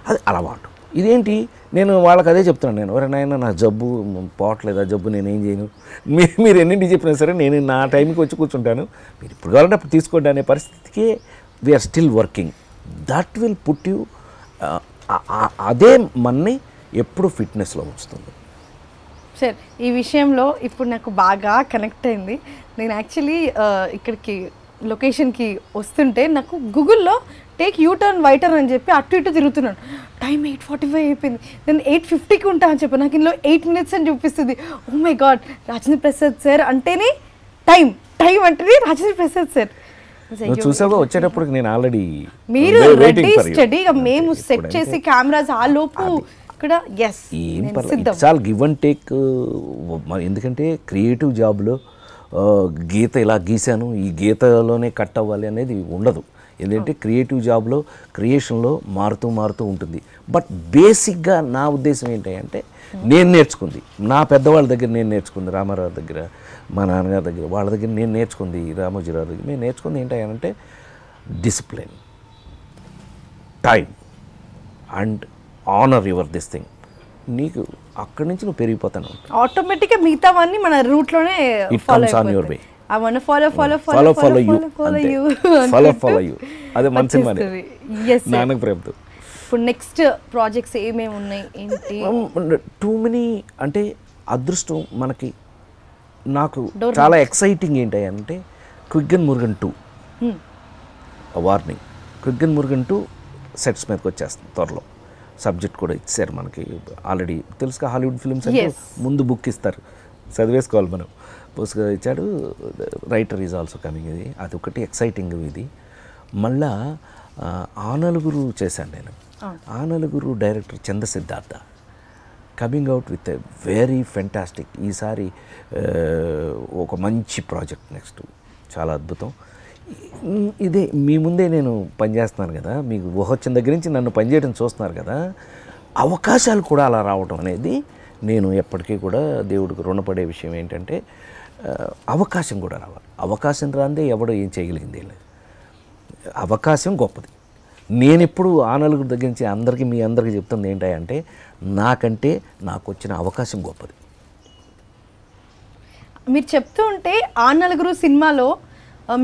అది అలవాటు. ఇదేంటి నేను వాళ్ళకి అదే చెప్తున్నాను, నేను ఎవరైనా నా జబ్బు పోవట్లేదు, ఆ జబ్బు నేనేం చేయను, మీరు ఎన్నింటికి చెప్పినా సరే నేను నా టైంకి వచ్చి కూర్చుంటాను, మీరు ఇప్పుడు కావాలంటే అప్పుడు తీసుకోండి అనే పరిస్థితికి we are still working. That will put you, అదే మన్ని ఎప్పుడు ఫిట్నెస్లో ఉంచుతుంది.
సార్ ఈ విషయంలో ఇప్పుడు నాకు బాగా కనెక్ట్ అయింది. నేను యాక్చువల్లీ ఇక్కడికి లొకేషన్కి వస్తుంటే నాకు గూగుల్లో టేక్ యూటర్న్ వైటర్ అని చెప్పి అటు ఇటు తిరుగుతున్నాను. టైం 8:45 అయిపోయింది. నేను 8:50కి ఉంటా అని చెప్పి నాకు ఇందులో 8 minutes అని చూపిస్తుంది. Oh my God, Rajendra Prasad sir అంటేనే టైం అంటేనే రాజేంద్ర ప్రసాద్ సార్.
చూసావా వచ్చేటప్పుడు నేను ఆల్రెడీ
మీరు రెడీ స్టడీగా మేము సెట్ చేసి కెమెరాస్ ఆ లోపు కూడా
ఏం పర్లేదు, చాలా గివ్ అండ్ టేక్. ఎందుకంటే క్రియేటివ్ జాబ్లో గీత ఇలా గీశాను, ఈ గీతలోనే కట్ అవ్వాలి అనేది ఉండదు. ఎందుకంటే క్రియేటివ్ జాబ్లో క్రియేషన్లో మారుతూ ఉంటుంది. బట్ బేసిక్గా నా ఉద్దేశం ఏంటంటే, నేను నేర్చుకుంది నా పెద్దవాళ్ళ దగ్గర, నేను నేర్చుకుంది రామారావు దగ్గర, మా నాన్నగారి దగ్గర, వాళ్ళ దగ్గర నేను నేర్చుకుంది, రామోజీరావు దగ్గర నేను నేర్చుకుంది ఏంటంటే discipline, time and honour your this thing. నీకు అక్కడి నుంచి నువ్వు పెరిగిపోతాను
ఆటోమేటిక్గా. మిగతావన్నీ మన రూట్లోనే
it comes on your way.
I want to follow you.
అదే మన సినిమానే. నాన్నకు ప్రేమతో.
ఇప్పుడు నెక్స్ట్ ప్రాజెక్ట్స్ ఏమేమి ఉన్నాయి ఏంటి?
Too many. అంటే అదృష్టం మనకి, నాకు చాలా ఎక్సైటింగ్ ఏంటంటే quick and Murugan 2 warning. Quick and Murugan 2 sets మీదకి వచ్చేస్తుంది త్వరలో. సబ్జెక్ట్ కూడా ఇచ్చారు మనకి ఆల్రెడీ. తెలుసుగా హాలీవుడ్ ఫిల్మ్స్ అంటే ముందు బుక్ ఇస్తారు, చదివేసుకోవాలి మనం. పుస్తకం ఇచ్చాడు, రైటర్ ఈజ్ ఆల్సో కమింగ్. ఇది అది ఒకటి ఎక్సైటింగ్. ఇది మళ్ళా ఆ నలుగురు చేశాను నేను. ఆ నలుగురు director Chanda Siddhartha coming out with a very fantastic. ఈసారి ఒక మంచి ప్రాజెక్ట్ నెక్స్ట్, చాలా అద్భుతం. ఇదే మీ ముందే నేను పనిచేస్తున్నాను కదా, మీకు ఊహ వచ్చిన దగ్గర నుంచి నన్ను పనిచేయడం చూస్తున్నారు కదా, అవకాశాలు కూడా అలా రావటం అనేది నేను ఎప్పటికీ కూడా దేవుడికి రుణపడే విషయం. ఏంటంటే అవకాశం కూడా రావాలి. అవకాశం రాందే ఎవడో ఏం చేయగలిగింది లేదు. అవకాశం గొప్పది. నేను ఎప్పుడు ఆ నలుగురు దగ్గర నుంచి అందరికీ మీ అందరికీ చెప్తుంది ఏంటంటే, నాకంటే నాకు వచ్చిన అవకాశం గొప్పది.
మీరు చెప్తూ ఉంటే ఆ నలుగురు సినిమాలో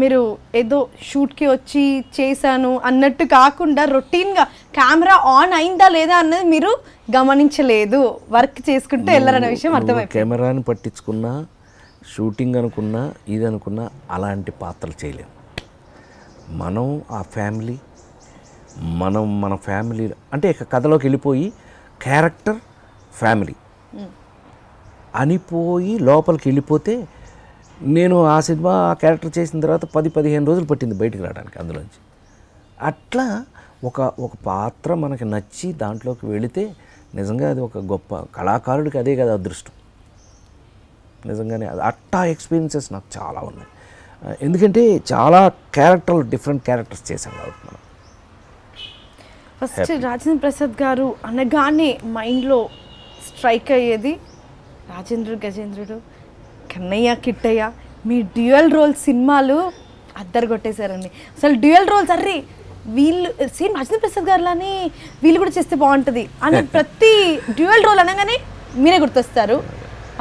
మీరు ఏదో షూట్కి వచ్చి చేశాను అన్నట్టు కాకుండా రొటీన్గా కెమెరా ఆన్ అయిందా లేదా అన్నది మీరు గమనించలేదు, వర్క్ చేసుకుంటూ వెళ్ళారనే విషయం అర్థమైంది.
కెమెరాని పట్టించుకున్నా, షూటింగ్ అనుకున్నా, ఇది అనుకున్నా అలాంటి పాత్రలు చేయలేము. మనం ఆ ఫ్యామిలీ, మన ఫ్యామిలీ అంటే ఇక కథలోకి వెళ్ళిపోయి క్యారెక్టర్ ఫ్యామిలీ అనిపోయి లోపలికి వెళ్ళిపోతే నేను ఆ సినిమా ఆ క్యారెక్టర్ చేసిన తర్వాత 10-15 రోజులు పట్టింది బయటికి రావడానికి అందులోంచి. అట్లా ఒక పాత్ర మనకి నచ్చి దాంట్లోకి వెళితే నిజంగా అది ఒక గొప్ప కళాకారుడికి అదే కదా అదృష్టం. నిజంగానే అట్టా ఎక్స్పీరియన్సెస్ నాకు చాలా ఉన్నాయి. ఎందుకంటే చాలా డిఫరెంట్ క్యారెక్టర్స్ చేశాం కాబట్టి మనం.
ఫస్ట్ రాజేంద్ర ప్రసాద్ గారు అనగానే మైండ్లో స్ట్రైక్ అయ్యేది రాజేంద్రుడు గజేంద్రుడు, కన్నయ్య కిట్టయ్య. మీ డ్యూయల్ రోల్ సినిమాలు అద్దరు కొట్టేశారండి. అసలు డ్యూయల్ రోల్స్ అర్రే వీళ్ళు సేమ్ రాజేంద్ర ప్రసాద్ గారులానే వీళ్ళు కూడా చేస్తే బాగుంటుంది అని ప్రతి డ్యూయల్ రోల్ అనగానే మీరే గుర్తొస్తారు.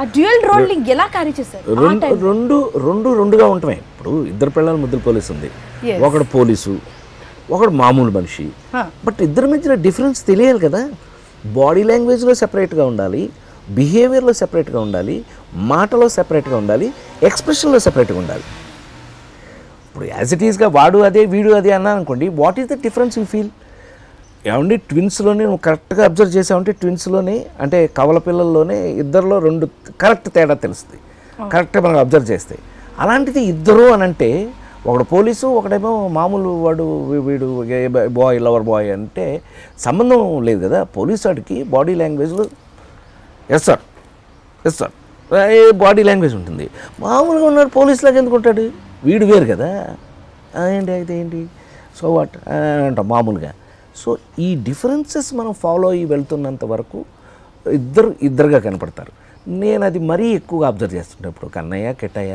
ఆ డ్యూయల్ రోల్ని ఎలా క్యారీ చేశారు?
రెండుగా ఉంటాయి. ఇప్పుడు ఇద్దరు పిల్లలు ముద్దుల పోలీసు ఉంది, ఒకడు పోలీసు ఒకడు మామూలు మనిషి. బట్ ఇద్దరి మధ్యన డిఫరెన్స్ తెలియాలి కదా. బాడీ లాంగ్వేజ్లో సెపరేట్గా ఉండాలి, బిహేవియర్లో సెపరేట్గా ఉండాలి, మాటలో సెపరేట్గా ఉండాలి, ఎక్స్ప్రెషన్లో సెపరేట్గా ఉండాలి. ఇప్పుడు యాజ్ ఇట్ ఈస్గా వాడు అదే వీడు అదే అన్నా అనుకోండి, what is the difference you feel? ఏమండి ట్విన్స్లోనే నువ్వు కరెక్ట్గా అబ్జర్వ్ చేసావంటే ట్విన్స్లోనే అంటే కవల పిల్లల్లోనే ఇద్దరిలో 2 కరెక్ట్ తేడా తెలుస్తుంది కరెక్ట్గా మనం అబ్జర్వ్ చేస్తే. అలాంటిది ఇద్దరు అని అంటే ఒకడు పోలీసు ఒకడేమో మామూలు వాడు వీడు బాయ్ లవర్ బాయ్ అంటే సంబంధం లేదు కదా. పోలీసు వాడికి బాడీ లాంగ్వేజ్లో ఎస్ సార్ బాడీ లాంగ్వేజ్ ఉంటుంది. మామూలుగా ఉన్నాడు పోలీసులాగా ఎందుకు ఉంటాడు? వీడు వేరు కదా. ఏంటి అయితే ఏంటి సో వాట్ అంటాం మామూలుగా. సో ఈ డిఫరెన్సెస్ మనం ఫాలో అయ్యి వెళ్తున్నంత వరకు ఇద్దరుగా కనపడతారు. నేను అది మరీ ఎక్కువగా అబ్జర్వ్ చేస్తుంటాను. ఇప్పుడు కన్నయ్య కిట్టయ్య,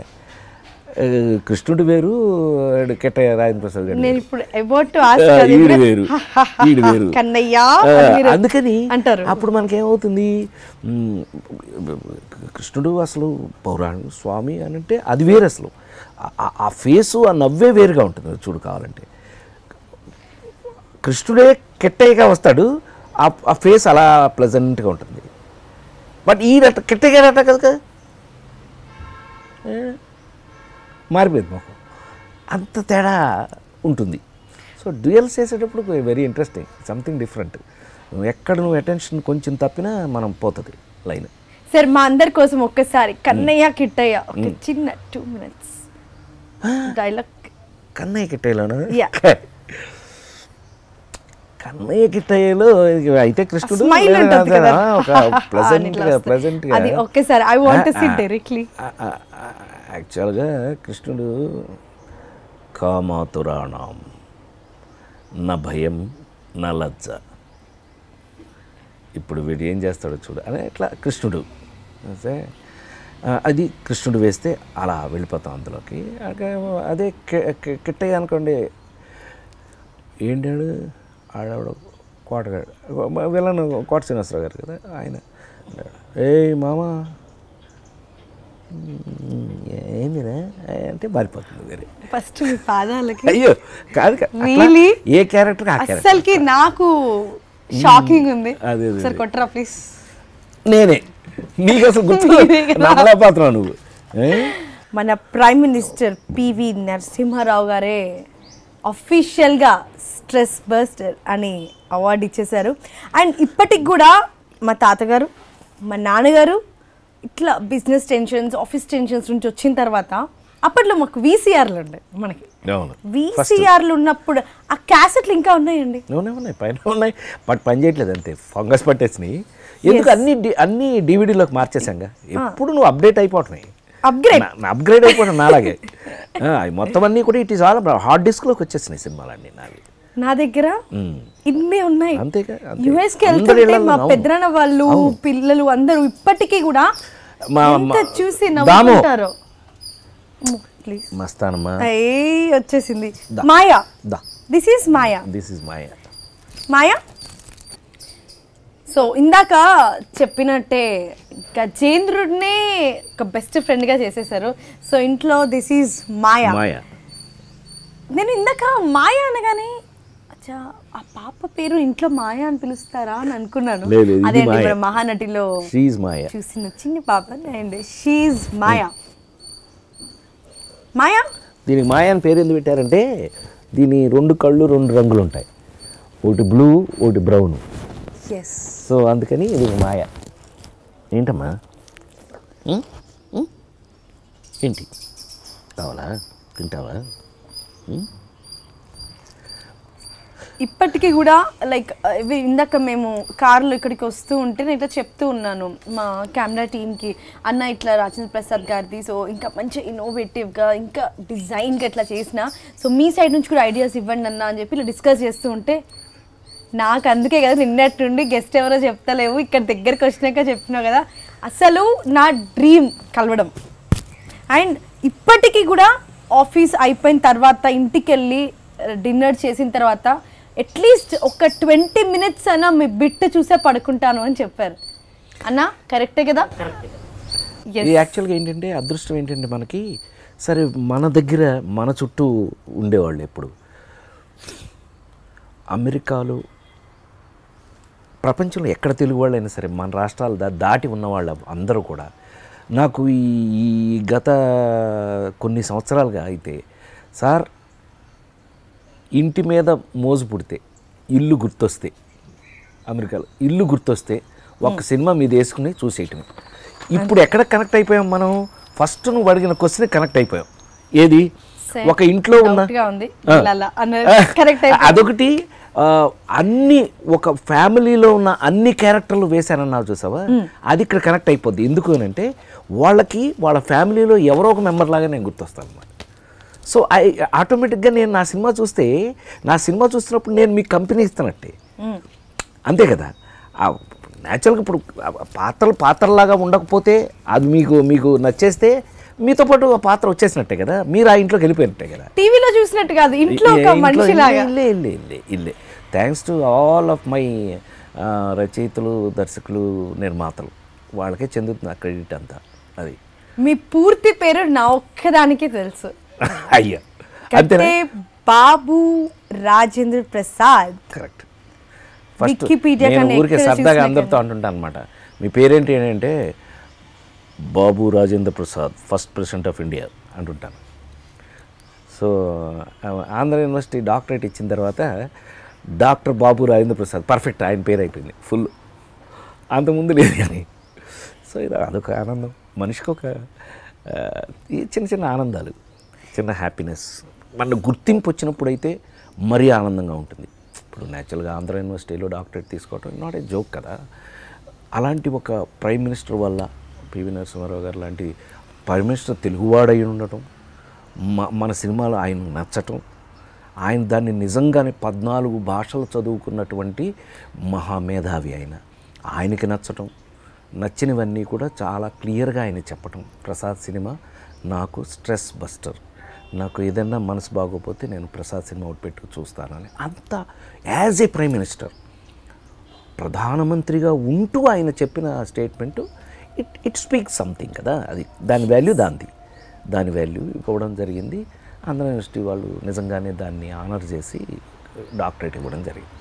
కృష్ణుడు వేరు, కిట్టయ్య రాజేంద్ర ప్రసాద్ గారు వీడు వేరు. అందుకని అప్పుడు మనకేమవుతుంది, కృష్ణుడు అసలు పౌరాణిక స్వామి అని అంటే అది వేరు. అసలు ఆ ఫేసు ఆ నవ్వే వేరుగా ఉంటుంది చూడు. కావాలంటే కృష్ణుడే కిట్టయ్యగా వస్తాడు, ఆ ఫేస్ అలా ప్లెజెంట్గా ఉంటుంది. బట్ ఈ కిట్టయ్య అట్ట కదా మారిపోయింది మొహం, అంత తేడా ఉంటుంది. సో డ్యూయల్స్ చేసేటప్పుడు వెరీ ఇంట్రెస్టింగ్, సంథింగ్ డిఫరెంట్. నువ్వు అటెన్షన్ కొంచెం తప్పినా మనం పోతుంది లైన్.
సార్ మా అందరి కోసం ఒక్కసారి కన్నయ్య కిట్టయ్య ఒక చిన్న 2 minutes డైలాగ్.
కన్నయ్య కిట్టయ్యలోనా? కన్నయ్య కిట్టయ్యలో అయితే కృష్ణుడు యాక్చువల్గా కృష్ణుడు కామాతురాణం నా భయం నా లజ్జ. ఇప్పుడు వీడు ఏం చేస్తాడో చూడు అని ఇట్లా కృష్ణుడు అది కృష్ణుడు వేస్తే అలా వెళ్ళిపోతాం అందులోకి. అదే కిట్టయ్య అనుకోండి, ఏంటాడు ఆడవాడు కోటగాడు వీళ్ళను కోట శ్రీనివాసరావు గారు కదా ఆయన, మామ ఏమిరా అంటే మారిపోతుంది వేరే.
ఫస్ట్ మీ పాదాలకి
అయ్యో కాదు ఏ క్యారెక్టర్
అసలుకి నాకు షాకింగ్ ఉంది. సార్ కొట్టరా ప్లీజ్.
నేనే నీకు అసలు గుర్తు నమ్మలేకపోతున్నావు నువ్వు.
మన ప్రైమ్ మినిస్టర్ పివి నరసింహారావు గారే అఫీషియల్గా స్ట్రెస్ బస్టర్ అని అవార్డు ఇచ్చేశారు. అండ్ ఇప్పటికి కూడా మా తాతగారు మా నాన్నగారు ఇట్లా బిజినెస్ టెన్షన్స్ ఆఫీస్ టెన్షన్స్ నుంచి వచ్చిన తర్వాత అప్పట్లో మాకు వీసీఆర్లు ఉండే, మనకి వీసీఆర్లు ఉన్నప్పుడు ఆ క్యాసెట్లు ఇంకా ఉన్నాయండి.
ఉన్నాయి పైన ఉన్నాయి, బట్ పని చేయట్లేదు అంతే, ఫంగస్ పట్టేసినాయి. ఎందుకు అన్ని డివిడీలోకి మార్చేసాంగా. ఎప్పుడు నువ్వు అప్డేట్ అయిపోవటమే, అప్గ్రేడ్ అయిపోవడం నాలాగే. మొత్తం అన్నీ కూడా ఇట్ ఈస్ ఆల్ హార్డ్ డిస్క్లోకి వచ్చేసినాయి సినిమాలన్నీ నావి.
నా దగ్గర ఇన్ని ఉన్నాయి. అంతేగా యుఎస్కి వెళ్తుంటే మా పెద్దనాన్న వాళ్ళు పిల్లలు అందరూ ఇప్పటికీ కూడా చూసి నవ్వుకుంటారు.
మస్తానమ్మా
వచ్చేసింది Maya. This is Maya. So ఇందాక చెప్పినట్టే గజేంద్రుడినే ఒక బెస్ట్ ఫ్రెండ్గా చేసేసారు. సో ఇంట్లో దిస్ ఈజ్ మాయా. నేను ఇందాక మాయా అనగానే అచ్చా ఆ పాప పేరు ఇంట్లో మాయా అని పిలుస్తారా అని అనుకున్నాను. అదే అండి మహానటిలో చూసిన చిన్న పాప అండ్ షీజ్ మాయా. మాయా
దీనికి మాయా అని పేరు ఎందుకు పెట్టారంటే దీని 2 కళ్ళు 2 రంగులు ఉంటాయి, ఒకటి బ్లూ ఒకటి బ్రౌన్. సో అందుకని ఇది మాయ. ఏంటమ్మా ఏంటి కావాలా? తింటావా?
ఇప్పటికీ కూడా లైక్ ఇవి ఇందాక మేము కార్లో ఇక్కడికి వస్తూ ఉంటే నేను ఇట్లా చెప్తూ ఉన్నాను మా కెమెరా టీమ్కి, అన్న ఇట్లా రాజేంద్ర ప్రసాద్ గారిది సో ఇంకా మంచి ఇన్నోవేటివ్గా ఇంకా డిజైన్గా ఇట్లా చేసిన సో మీ సైడ్ నుంచి కూడా ఐడియాస్ ఇవ్వండి అన్న అని చెప్పి ఇలా డిస్కస్ చేస్తూ ఉంటే నాకు అందుకే కదా నిన్నటి నుండి గెస్ట్ ఎవరో చెప్తలేవు, ఇక్కడ దగ్గరికి వచ్చినాక చెప్పినావు కదా అసలు నా డ్రీమ్ కలవడం. అండ్ ఇప్పటికీ కూడా ఆఫీస్ అయిపోయిన తర్వాత ఇంటికి వెళ్ళి డిన్నర్ చేసిన తర్వాత అట్లీస్ట్ ఒక 20 minutes అయినా మీ బిట్ చూసే పడుకుంటాను అని చెప్పారు అన్న, కరెక్టే కదా?
ఇది యాక్చువల్గా ఏంటంటే అదృష్టం ఏంటంటే మనకి సరే మన దగ్గర మన చుట్టూ ఉండేవాళ్ళు ఎప్పుడు అమెరికాలో ప్రపంచంలో ఎక్కడ తెలుగు వాళ్ళైనా సరే మన రాష్ట్రాలు దాటి ఉన్నవాళ్ళు అందరూ కూడా నాకు ఈ గత కొన్ని సంవత్సరాలుగా అయితే సార్ ఇంటి మీద మోజు పుడితే ఇల్లు గుర్తొస్తే అమెరికాలో ఇల్లు గుర్తొస్తే ఒక సినిమా మీద వేసుకుని చూసేయటం. ఇప్పుడు ఎక్కడ కనెక్ట్ అయిపోయాం మనం? ఫస్ట్ నువ్వు అడిగిన క్వశ్చన్ కనెక్ట్ అయిపోయాం. ఏది? ఒక ఇంట్లో ఉన్న అదొకటి అన్ని ఒక ఫ్యామిలీలో ఉన్న అన్ని క్యారెక్టర్లు వేశానన్నావు చూసావా, అది ఇక్కడ కనెక్ట్ అయిపోద్ది. ఎందుకు అని అంటే వాళ్ళకి వాళ్ళ ఫ్యామిలీలో ఎవరో ఒక మెంబర్ లాగా నేను గుర్తొస్తాను అన్నమాట. సో ఆటోమేటిక్గా నేను నా సినిమా చూస్తున్నప్పుడు నేను మీకు కంపెనీ ఇస్తానట్టే, అంతే కదా. న్యాచురల్గా ఇప్పుడు పాత్రలాగా ఉండకపోతే అది మీకు నచ్చేస్తే మీతో పాటు ఆ పాత్ర వచ్చేసినట్టే కదా, మీరు ఆ ఇంట్లోకి వెళ్ళిపోయినట్టే కదా.
టీవీలో చూసినట్టు కాదు, ఇంట్లో ఒక మనిషిలాగా.
ఇల్లే thanks to all of my రచయితలు, దర్శకులు, నిర్మాతలు, వాళ్ళకే చెందుతుంది ఆ క్రెడిట్ అంతా. అది
మీ పూర్తి పేరు నా ఒక్కదానికే తెలుసు.
అయ్యా
అంటే బాబు రాజేంద్ర ప్రసాద్.
కరెక్ట్. ఫస్ట్ నేను ఊరికే సరదాగా అందరితో అంటుంటాను అనమాట, మీ పేరేంటి అంటే Babu Rajendra Prasad, first president of India అంటుంటాను. సో ఆంధ్ర యూనివర్సిటీ డాక్టరేట్ ఇచ్చిన తర్వాత డాక్టర్ బాబు రాజేంద్ర ప్రసాద్, పర్ఫెక్ట్, ఆయన పేరు అయిపోయింది ఫుల్. అంతకుముందు లేదు కానీ. సో ఇది అదొక ఆనందం, మనిషికి ఒక చిన్న చిన్న ఆనందాలు, చిన్న హ్యాపీనెస్. మన గుర్తింపు వచ్చినప్పుడు అయితే మరీ ఆనందంగా ఉంటుంది. ఇప్పుడు న్యాచురల్గా ఆంధ్ర యూనివర్సిటీలో డాక్టరేట్ తీసుకోవటం నాట్ ఏ జోక్ కదా. అలాంటి ఒక ప్రైమ్ మినిస్టర్ వల్ల, పివి నరసింహారావు గారు లాంటి ప్రైమ్ మినిస్టర్ తెలుగువాడై ఉండటం, మన సినిమాలో ఆయన నచ్చటం, ఆయన దాన్ని నిజంగానే 14 భాషలు చదువుకున్నటువంటి మహామేధావి ఆయనకి నచ్చటం, నచ్చినవన్నీ కూడా చాలా క్లియర్గా ఆయన చెప్పటం. ప్రసాద్ సినిమా నాకు స్ట్రెస్ బస్టర్, నాకు ఏదైనా మనసు బాగోపోతే నేను ప్రసాద్ సినిమా ఒకటి పెట్టుకు చూస్తానని, అంత యాజ్ ఏ ప్రైమ్ మినిస్టర్ ప్రధానమంత్రిగా ఉంటూ ఆయన చెప్పిన స్టేట్మెంటు ఇట్ స్పీక్స్ సంథింగ్ కదా. అది దాని వాల్యూ ఇవ్వడం జరిగింది. ఆంధ్ర యూనివర్సిటీ వాళ్ళు నిజంగానే దాన్ని ఆనర్ చేసి డాక్టరేట్ ఇవ్వడం జరిగింది.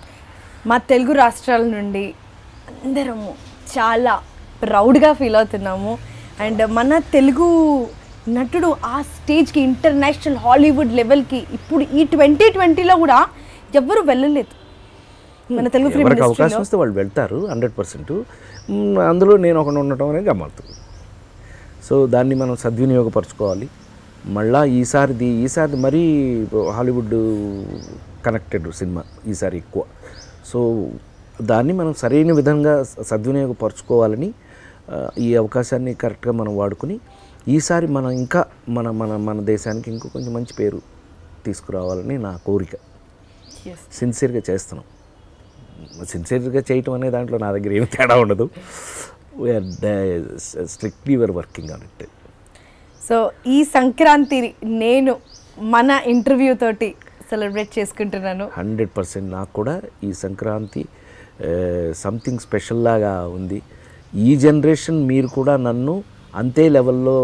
మా తెలుగు రాష్ట్రాల నుండి అందరము చాలా ప్రౌడ్గా ఫీల్ అవుతున్నాము. అండ్ మన తెలుగు నటుడు ఆ స్టేజ్కి, ఇంటర్నేషనల్ హాలీవుడ్ లెవెల్కి ఇప్పుడు ఈ 2020లో కూడా ఎవ్వరు వెళ్ళలేదు. మన తెలుగు ఫిల్మ్
ఇండస్ట్రీలో అవకాశం వస్తే వాళ్ళు వెళ్తారు 100%. అందులో నేను ఒకటి ఉండటం అనేది గమ్మత్తు. సో దాన్ని మనం సద్వినియోగపరచుకోవాలి. మళ్ళీ ఈసారిది మరీ హాలీవుడ్ కనెక్టెడ్ సినిమా ఈసారి ఎక్కువ. సో దాన్ని మనం సరైన విధంగా సద్వినియోగపరచుకోవాలని, ఈ అవకాశాన్ని కరెక్ట్గా మనం వాడుకుని ఈసారి మనం ఇంకా మన దేశానికి ఇంకో కొంచెం మంచి పేరు తీసుకురావాలని నా కోరిక. సిన్సియర్గా చేస్తున్నాం. సిన్సియర్గా చేయటం అనే దాంట్లో నా దగ్గర ఏమి తేడా ఉండదు. We are strictly we are working on it.
So ఈ సంక్రాంతి నేను మన ఇంటర్వ్యూ తోటి సెలబ్రేట్ చేసుకుంటున్నాను.
100% నాకు కూడా ఈ సంక్రాంతి సంథింగ్ స్పెషల్ లాగా ఉంది. ఈ జనరేషన్ మీరు కూడా నన్ను అంతే లెవెల్లో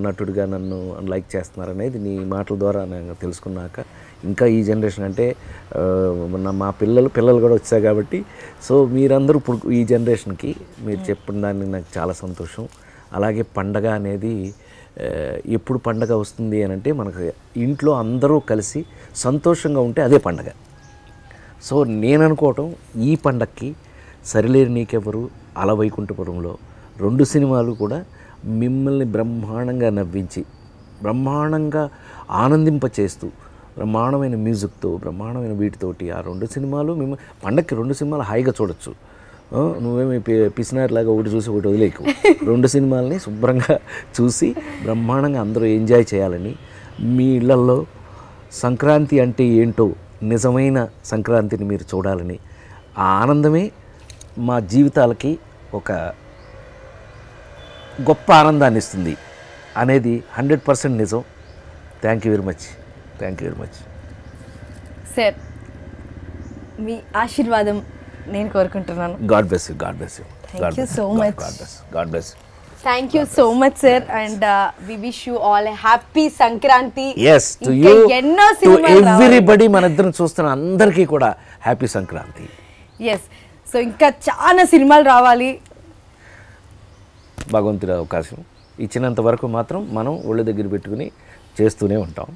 నటుడిగా నన్ను లైక్ చేస్తున్నారనేది నీ మాటల ద్వారా నేను తెలుసుకున్నాక, ఇంకా ఈ జనరేషన్ అంటే మా పిల్లలు కూడా వచ్చాయి కాబట్టి, సో మీరందరూ ఇప్పుడు ఈ జనరేషన్కి మీరు చెప్పిన దాన్ని నాకు చాలా సంతోషం. అలాగే పండగ అనేది ఎప్పుడు పండగ వస్తుంది అని అంటే మనకు ఇంట్లో అందరూ కలిసి సంతోషంగా ఉంటే అదే పండగ. సో నేను అనుకోవటం ఈ పండగకి సరిలేరు నీకెవరు, అలవైకుంఠపురంలో 2 సినిమాలు కూడా మిమ్మల్ని బ్రహ్మాండంగా నవ్వించి బ్రహ్మాండంగా ఆనందింపచేస్తూ బ్రహ్మాండమైన మ్యూజిక్తో బ్రహ్మాండమైన వీటితోటి ఆ 2 సినిమాలు మేము పండక్కి 2 సినిమాలు హాయిగా చూడొచ్చు. నువ్వేమి పిసినారిలాగా ఒకటి చూసి ఒకటి వదిలేకు. 2 సినిమాలని శుభ్రంగా చూసి బ్రహ్మాండంగా అందరూ ఎంజాయ్ చేయాలని, మీ ఇళ్లల్లో సంక్రాంతి అంటే ఏంటో నిజమైన సంక్రాంతిని మీరు చూడాలని, ఆ ఆనందమే మా జీవితాలకి ఒక గొప్ప ఆనందాన్ని ఇస్తుంది అనేది 100% నిజం. Thank you very much. Thank you very much
sir. మీ ఆశీర్వాదం నేను కోరుకుంటున్నాను.
God bless you. God bless you.
Thank you so much.
God bless.
Thank you so much, sir, and we wish you all a happy Sankranti.
Yes, to you, to everybody, మన ఇద్దరం చూస్తున్న అందరికీ కూడా happy Sankranti.
Yes, so ఇంకా చాలా సినిమాలు రావాలి.
భగవంతుడి అవకాశం ఇచ్చినంత వరకు మాత్రం మనం ఒళ్ళ దగ్గర పెట్టుకుని చేస్తూనే ఉంటాం.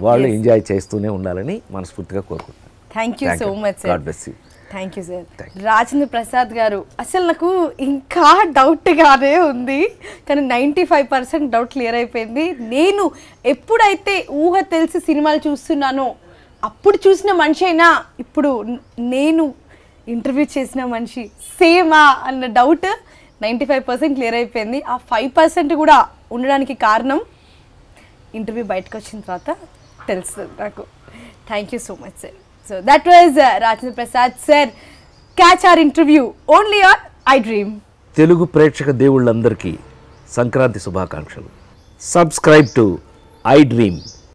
వాళ్ళు ఎంజాయ్ చేస్తూనే ఉండాలని మనస్ఫూర్తిగా కోరుకుంటున్నాను.
Thank you so much sir.
God bless you.
Thank you sir. Rajendra Prasad గారు, అసలు నాకు ఇంకా డౌట్గానే ఉంది, కానీ 95% డౌట్ క్లియర్ అయిపోయింది. నేను ఎప్పుడైతే ఊహ తెలిసి సినిమాలు చూస్తున్నానో అప్పుడు చూసిన మనిషి అయినా ఇప్పుడు నేను ఇంటర్వ్యూ చేసిన మనిషి సేమా అన్న డౌట్ 95% క్లియర్ అయిపోయింది. ఆ 5% కూడా ఉండడానికి కారణం ఇంటర్వ్యూ బయటకు వచ్చిన తర్వాత తెలుస్తుంది నాకు. Thank you so much sir. So that was Rajendra Prasad sir. Catch our interview only on iDream.
Telugu ప్రేక్షక దేవుళ్ళందరికీ సంక్రాంతి శుభాకాంక్షలు. Subscribe to iDream.